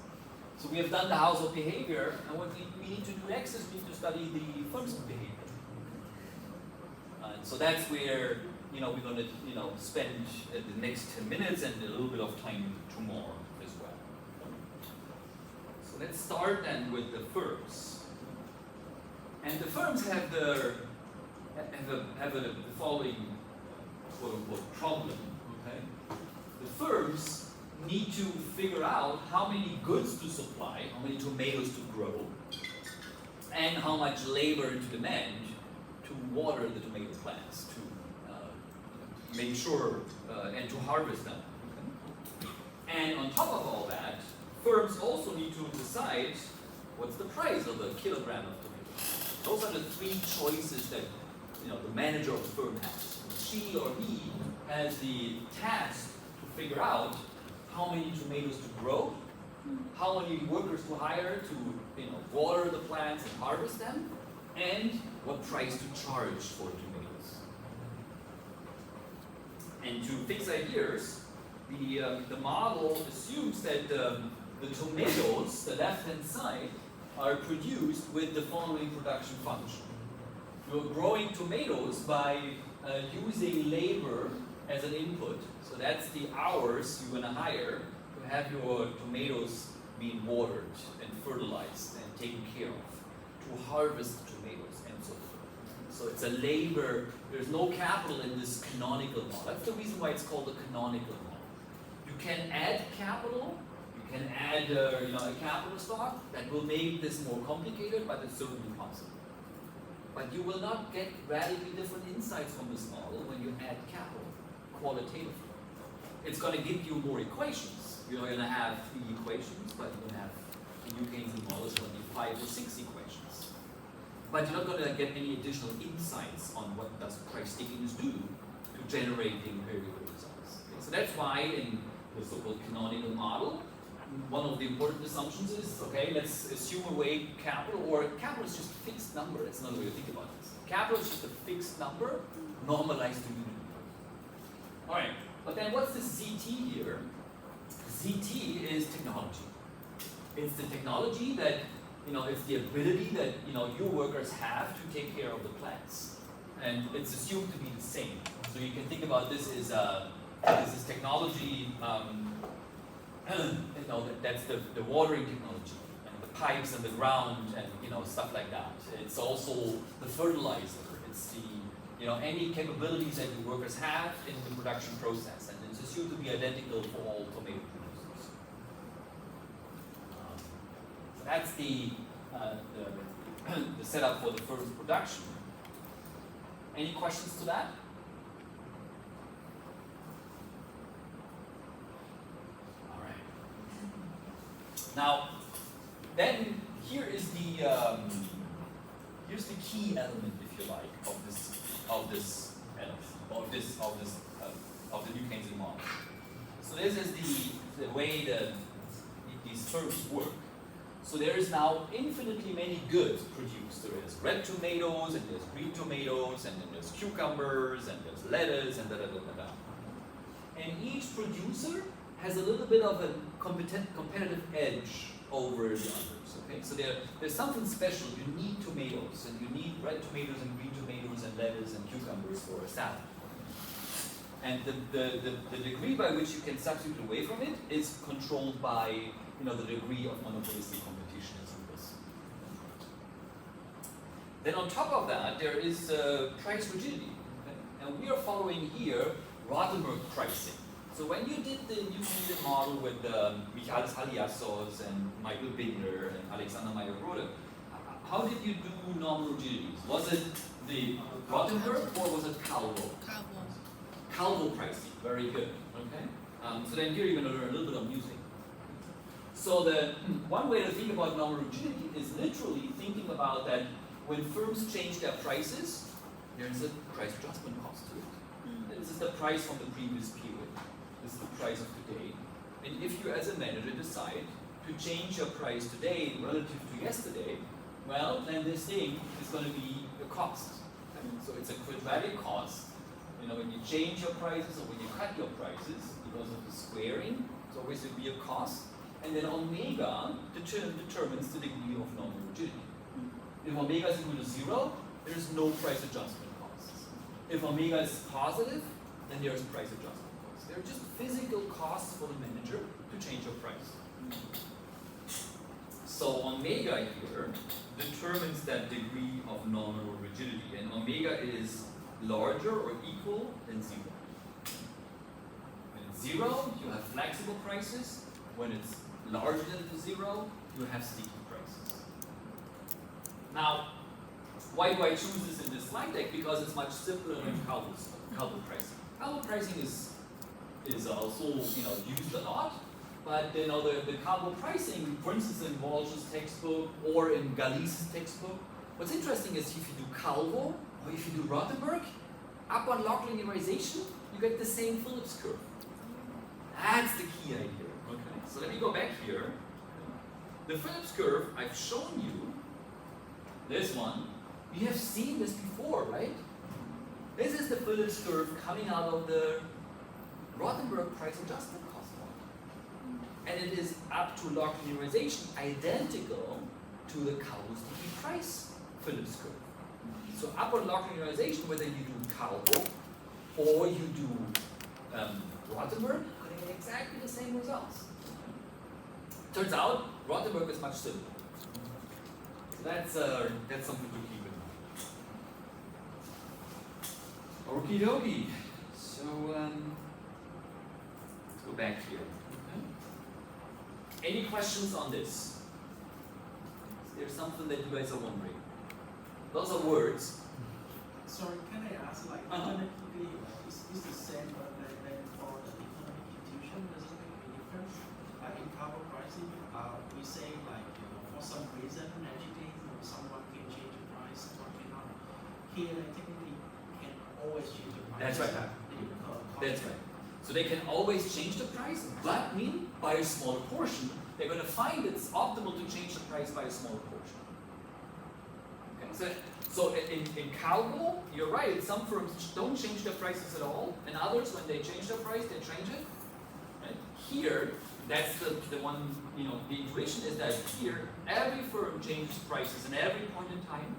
So we have done the household behavior, and what we need to do next is we need to study the firm's behavior. So that's where we're going to spend the next 10 minutes and a little bit of time tomorrow as well. So let's start then with the firms. And the firms have the following quote unquote problem. Okay? The firms need to figure out how many goods to supply, how many tomatoes to grow, and how much labor to demand to water the tomato plants, to make sure and to harvest them. Okay? And on top of all that, firms also need to decide what's the price of a kilogram of tomatoes. Those are the three choices that the manager of the firm has. She or he has the task to figure out how many tomatoes to grow, how many workers to hire to water the plants and harvest them, and what price to charge for tomatoes. And to fix ideas, the model assumes that the tomatoes, the left-hand side, are produced with the following production function. You're growing tomatoes by using labor as an input. So that's the hours you're going to hire to have your tomatoes being watered and fertilized and taken care of, to harvest tomatoes and so forth. So it's a labor, there's no capital in this canonical model. That's the reason why it's called a canonical model. You can add capital, you can add a capital stock that will make this more complicated, but it's certainly possible. But you will not get radically different insights from this model when you add capital qualitatively. It's going to give you more equations. You're going to have 3 equations, but you're going to have, in New Keynesian models, going to be 5 or 6 equations. But you're not going to get any additional insights on what does price stickiness do to generate the empirical results. Okay, so that's why in the so-called canonical model, one of the important assumptions is, okay, let's assume away capital, or capital is just a fixed number. That's another way to think about this. Capital is just a fixed number normalized to unit. All right, but then what's the ZT here? ZT is technology. It's the technology that, it's the ability that, your workers have to take care of the plants. And it's assumed to be the same. So you can think about this as this is technology, that's the watering technology, and the pipes and the ground and, stuff like that. It's also the fertilizer. It's the, any capabilities that your workers have in the production process. And it's assumed to be identical for all tomato producers. So that's the setup for the first production. Any questions to that? All right. Now, then here is the here's the key element, if you like, of the New Keynesian model. So this is the way that these firms work. So there is now infinitely many goods produced. There is red tomatoes, and there's green tomatoes, and then there's cucumbers, and there's lettuce, and da-da-da-da-da. And each producer has a little bit of a competitive edge over the others. Okay, so there's something special. You need tomatoes, and you need red tomatoes and green tomatoes and lettuce and cucumbers for a salad. And the degree by which you can substitute away from it is controlled by the degree of monopolistic competition in this. Then on top of that, there is price rigidity. Okay? And we are following here Rothenberg pricing. So when you did the New Keynesian model with Michalis Haliassos and Michael Binder and Alexander Meyer-Rode, how did you do normal rigidities? Was it the Rothenberg or was it Calvo? Calvo. Calvo pricing, very good. Okay. So then here you're going to learn a little bit of music. So the one way to think about nominal rigidity is literally thinking about that when firms change their prices, there's a price adjustment cost to it. This is the price from the previous period. This is the price of today. And if you as a manager decide to change your price today relative to yesterday, well, then this thing is going to be a cost. So it's a quadratic cost. You know, when you change your prices or when you cut your prices because of the squaring, it's always going to be a cost. And then omega determines the degree of nominal rigidity. If omega is equal to 0, there is no price adjustment costs. If omega is positive, then there is price adjustment costs. They're just physical costs for the manager to change your price. So omega here determines that degree of nominal rigidity, and omega is larger or equal than 0. When it's 0, you have flexible prices. When it's larger than 0, you have sticky prices. Now, why do I choose this in this slide deck? Because it's much simpler than Calvo pricing. Calvo pricing is also used a lot, but the Calvo pricing, for instance, in Walsh's textbook or in Galice's textbook, what's interesting is if you do Calvo or if you do Rothenberg, up on log linearization, you get the same Phillips curve. That's the key idea. Okay. So let me go back here. The Phillips curve I've shown you. This one. We have seen this before, right? This is the Phillips curve coming out of the Rothenberg price adjustment cost model. And it is up to log linearization identical to the Calvo sticky price Phillips curve. So upper log linearization, whether you do Calvo or you do Rothenberg, you're going to get exactly the same results. Turns out Rothenberg is much simpler. So that's something to keep in mind. Okie dokie. So let's go back here. Any questions on this? Is there something that you guys are wondering? Those are words. Sorry, can I ask, like, economically, is the same, but then for the economic institution, does it make any difference? Like in Calvo pricing, we say, like, for some reason, magically, someone can change the price, someone cannot. Here, they technically can always change the price. That's right. That's right. So they can always change the price, but by a smaller portion. They're going to find it's optimal to change the price by a smaller portion. Okay. So in Calvo, you're right. Some firms don't change their prices at all, and others, when they change their price, they change it. Right? Here, that's the one. The intuition is that here every firm changes prices at every point in time.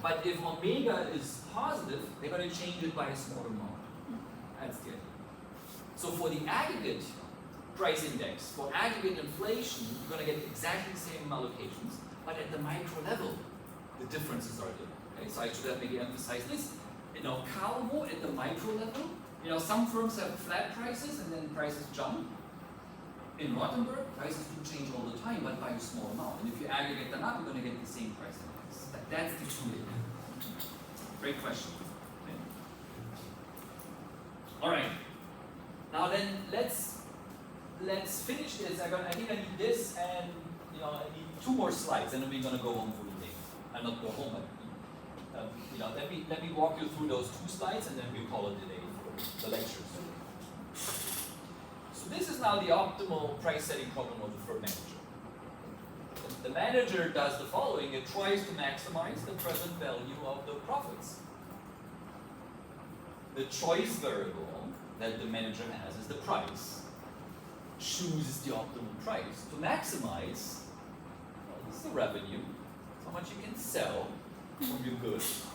But if omega is positive, they're going to change it by a smaller amount. That's the idea. So for the aggregate price index, for aggregate inflation, you're going to get exactly the same allocations, but at the micro level, the differences are there. Okay? So I should have maybe emphasized this. Calvo at the micro level, some firms have flat prices and then prices jump. In Rothenberg, prices do change all the time, but by a small amount. And if you aggregate them up, you're going to get the same price index. That's the key. Great question. Okay. All right. Now then, let's finish this. I think I need this, and I need 2 more slides, and then we're going to go home for the day. I'll not go home, but let me walk you through those 2 slides, and then we'll call it a day for the lectures. So this is now the optimal price setting problem of the firm manager. The manager does the following: it tries to maximize the present value of the profits. The choice variable that the manager has is the price. Chooses the optimal price to maximize. This is the revenue, how much you can sell from your goods,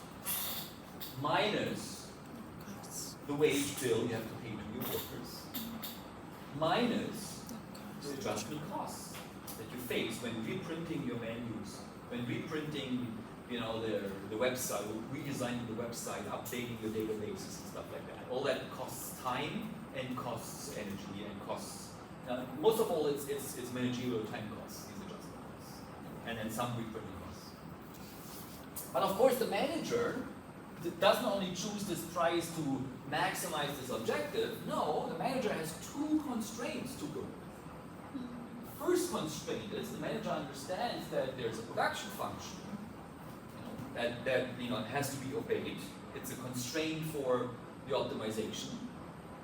minus the wage bill you have to pay to your workers, minus the adjustment costs that you face when reprinting your menus, when reprinting the website, redesigning the website, updating your databases and stuff like that. All that costs time and costs energy and costs. Most of all, it's managerial time costs, these adjustment costs, and then some reprinting costs. But of course, the manager doesn't only choose this price to maximize this objective. No, the manager has two constraints to work with. The first constraint is the manager understands that there's a production function, that has to be obeyed. It's a constraint for the optimization.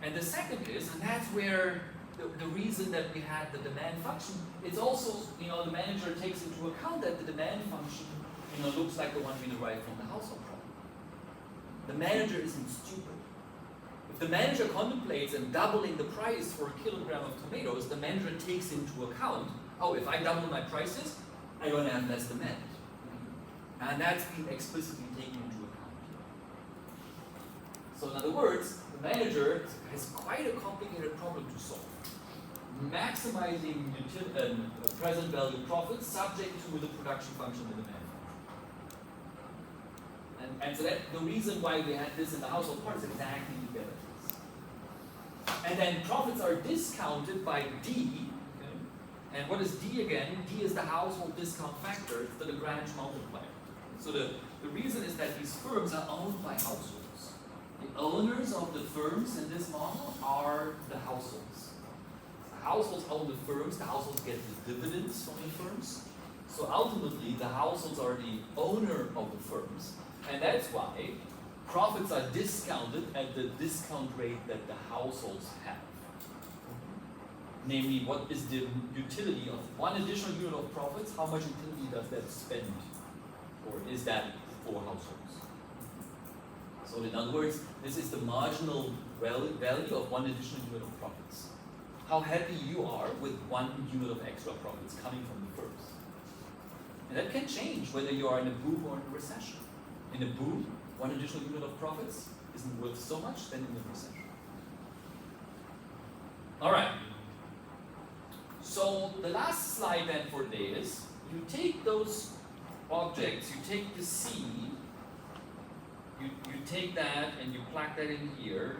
And the second is, and that's where the reason that we had the demand function, it's also, the manager takes into account that the demand function, looks like the one we derived from the household problem. The manager isn't stupid. If the manager contemplates and doubling the price for a kilogram of tomatoes, the manager takes into account, if I double my prices, I'm going to have less demand. And that's been explicitly taken into account. So in other words, the manager has quite a complicated problem to solve. Maximizing present value profits subject to the production function and demand function. And so that the reason why we had this in the household part is exactly to get at this. And then profits are discounted by D. Okay? And what is D again? D is the household discount factor. It's the Lagrange multiplier. So the reason is that these firms are owned by households. The owners of the firms in this model are the households. The households own the firms, the households get the dividends from the firms. So ultimately, the households are the owner of the firms. And that's why profits are discounted at the discount rate that the households have. Namely, what is the utility of one additional unit of profits? How much utility does that spend? Or is that for households? So in other words, this is the marginal value of one additional unit of profits. How happy you are with 1 unit of extra profits coming from the firms. And that can change whether you are in a boom or in a recession. In a boom, 1 additional unit of profits isn't worth so much than in a recession. All right. So the last slide then for today is, you take those objects, you take the C, you take that and you plug that in here,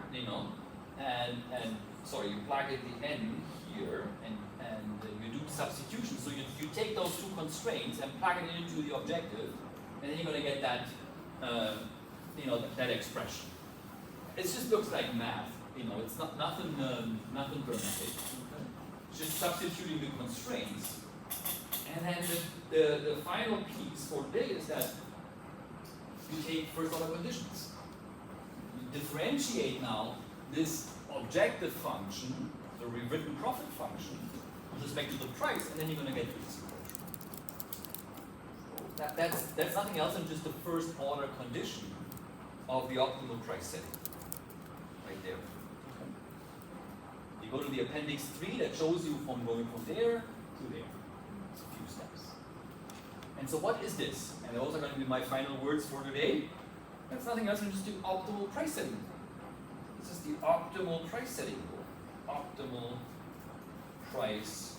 you plug at the end here, and you do substitution. So you take those two constraints and plug it into the objective, and then you're going to get that, that expression. It just looks like math. It's nothing dramatic. It's just substituting the constraints. And then the final piece for today is that you take first order conditions. You differentiate now this objective function, the rewritten profit function, with respect to the price, and then you're going to get to this equation. That's nothing else than just the first order condition of the optimal price setting. Right there. Okay. You go to the appendix 3 that shows you from going from there to there. It's a few steps. And so what is this? And those are going to be my final words for today. That's nothing else than just the optimal price setting. This is the optimal price setting rule. Optimal price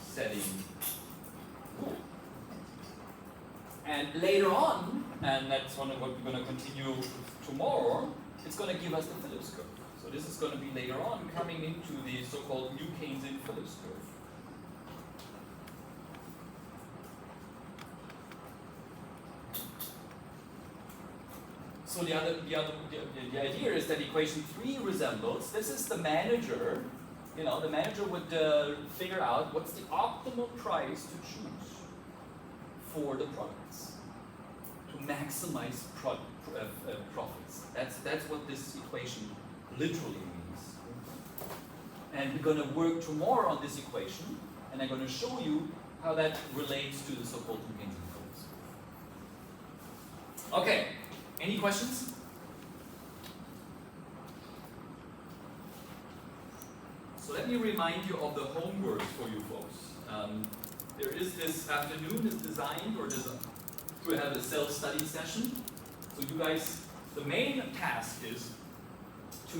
setting rule. And later on, and that's one of what we're going to continue tomorrow, it's going to give us the Phillips curve. So this is going to be later on coming into the so-called New Keynesian Phillips curve. So the idea is that equation 3 resembles, this is the manager, the manager would figure out what's the optimal price to choose for the products to maximize profits. That's what this equation literally means. And we're going to work tomorrow on this equation, and I'm going to show you how that relates to the so-called New Keynesian Phillips. Okay. Any questions? So let me remind you of the homework for you folks. There is this afternoon is designed to have a self-study session. So you guys, the main task is to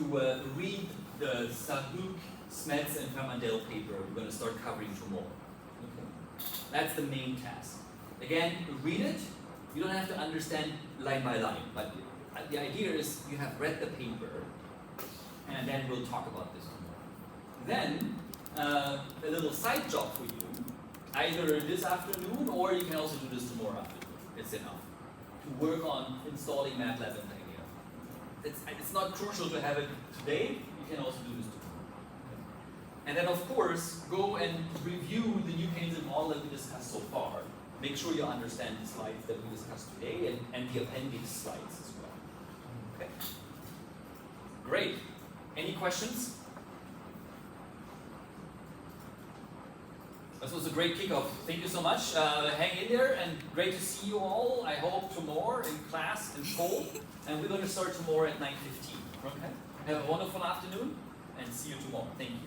read the Sahuk, Smets, and Farmandel paper we're going to start covering tomorrow. Okay. That's the main task. Again, read it. You don't have to understand line by line, but the idea is you have read the paper, and then we'll talk about this tomorrow. Then, a little side job for you, either this afternoon, or you can also do this tomorrow afternoon. It's enough. to work on installing MATLAB in Pangea. It's not crucial to have it today, you can also do this tomorrow. And then of course, go and review the new Keynesian model that we discussed so far. Make sure you understand the slides that we discussed today and the appendix slides as well. Okay. Great. Any questions? This was a great kickoff. Thank you so much. Hang in there, and great to see you all. I hope tomorrow in class in full, and we're going to start tomorrow at 9:15. Okay. Have a wonderful afternoon, and see you tomorrow. Thank you.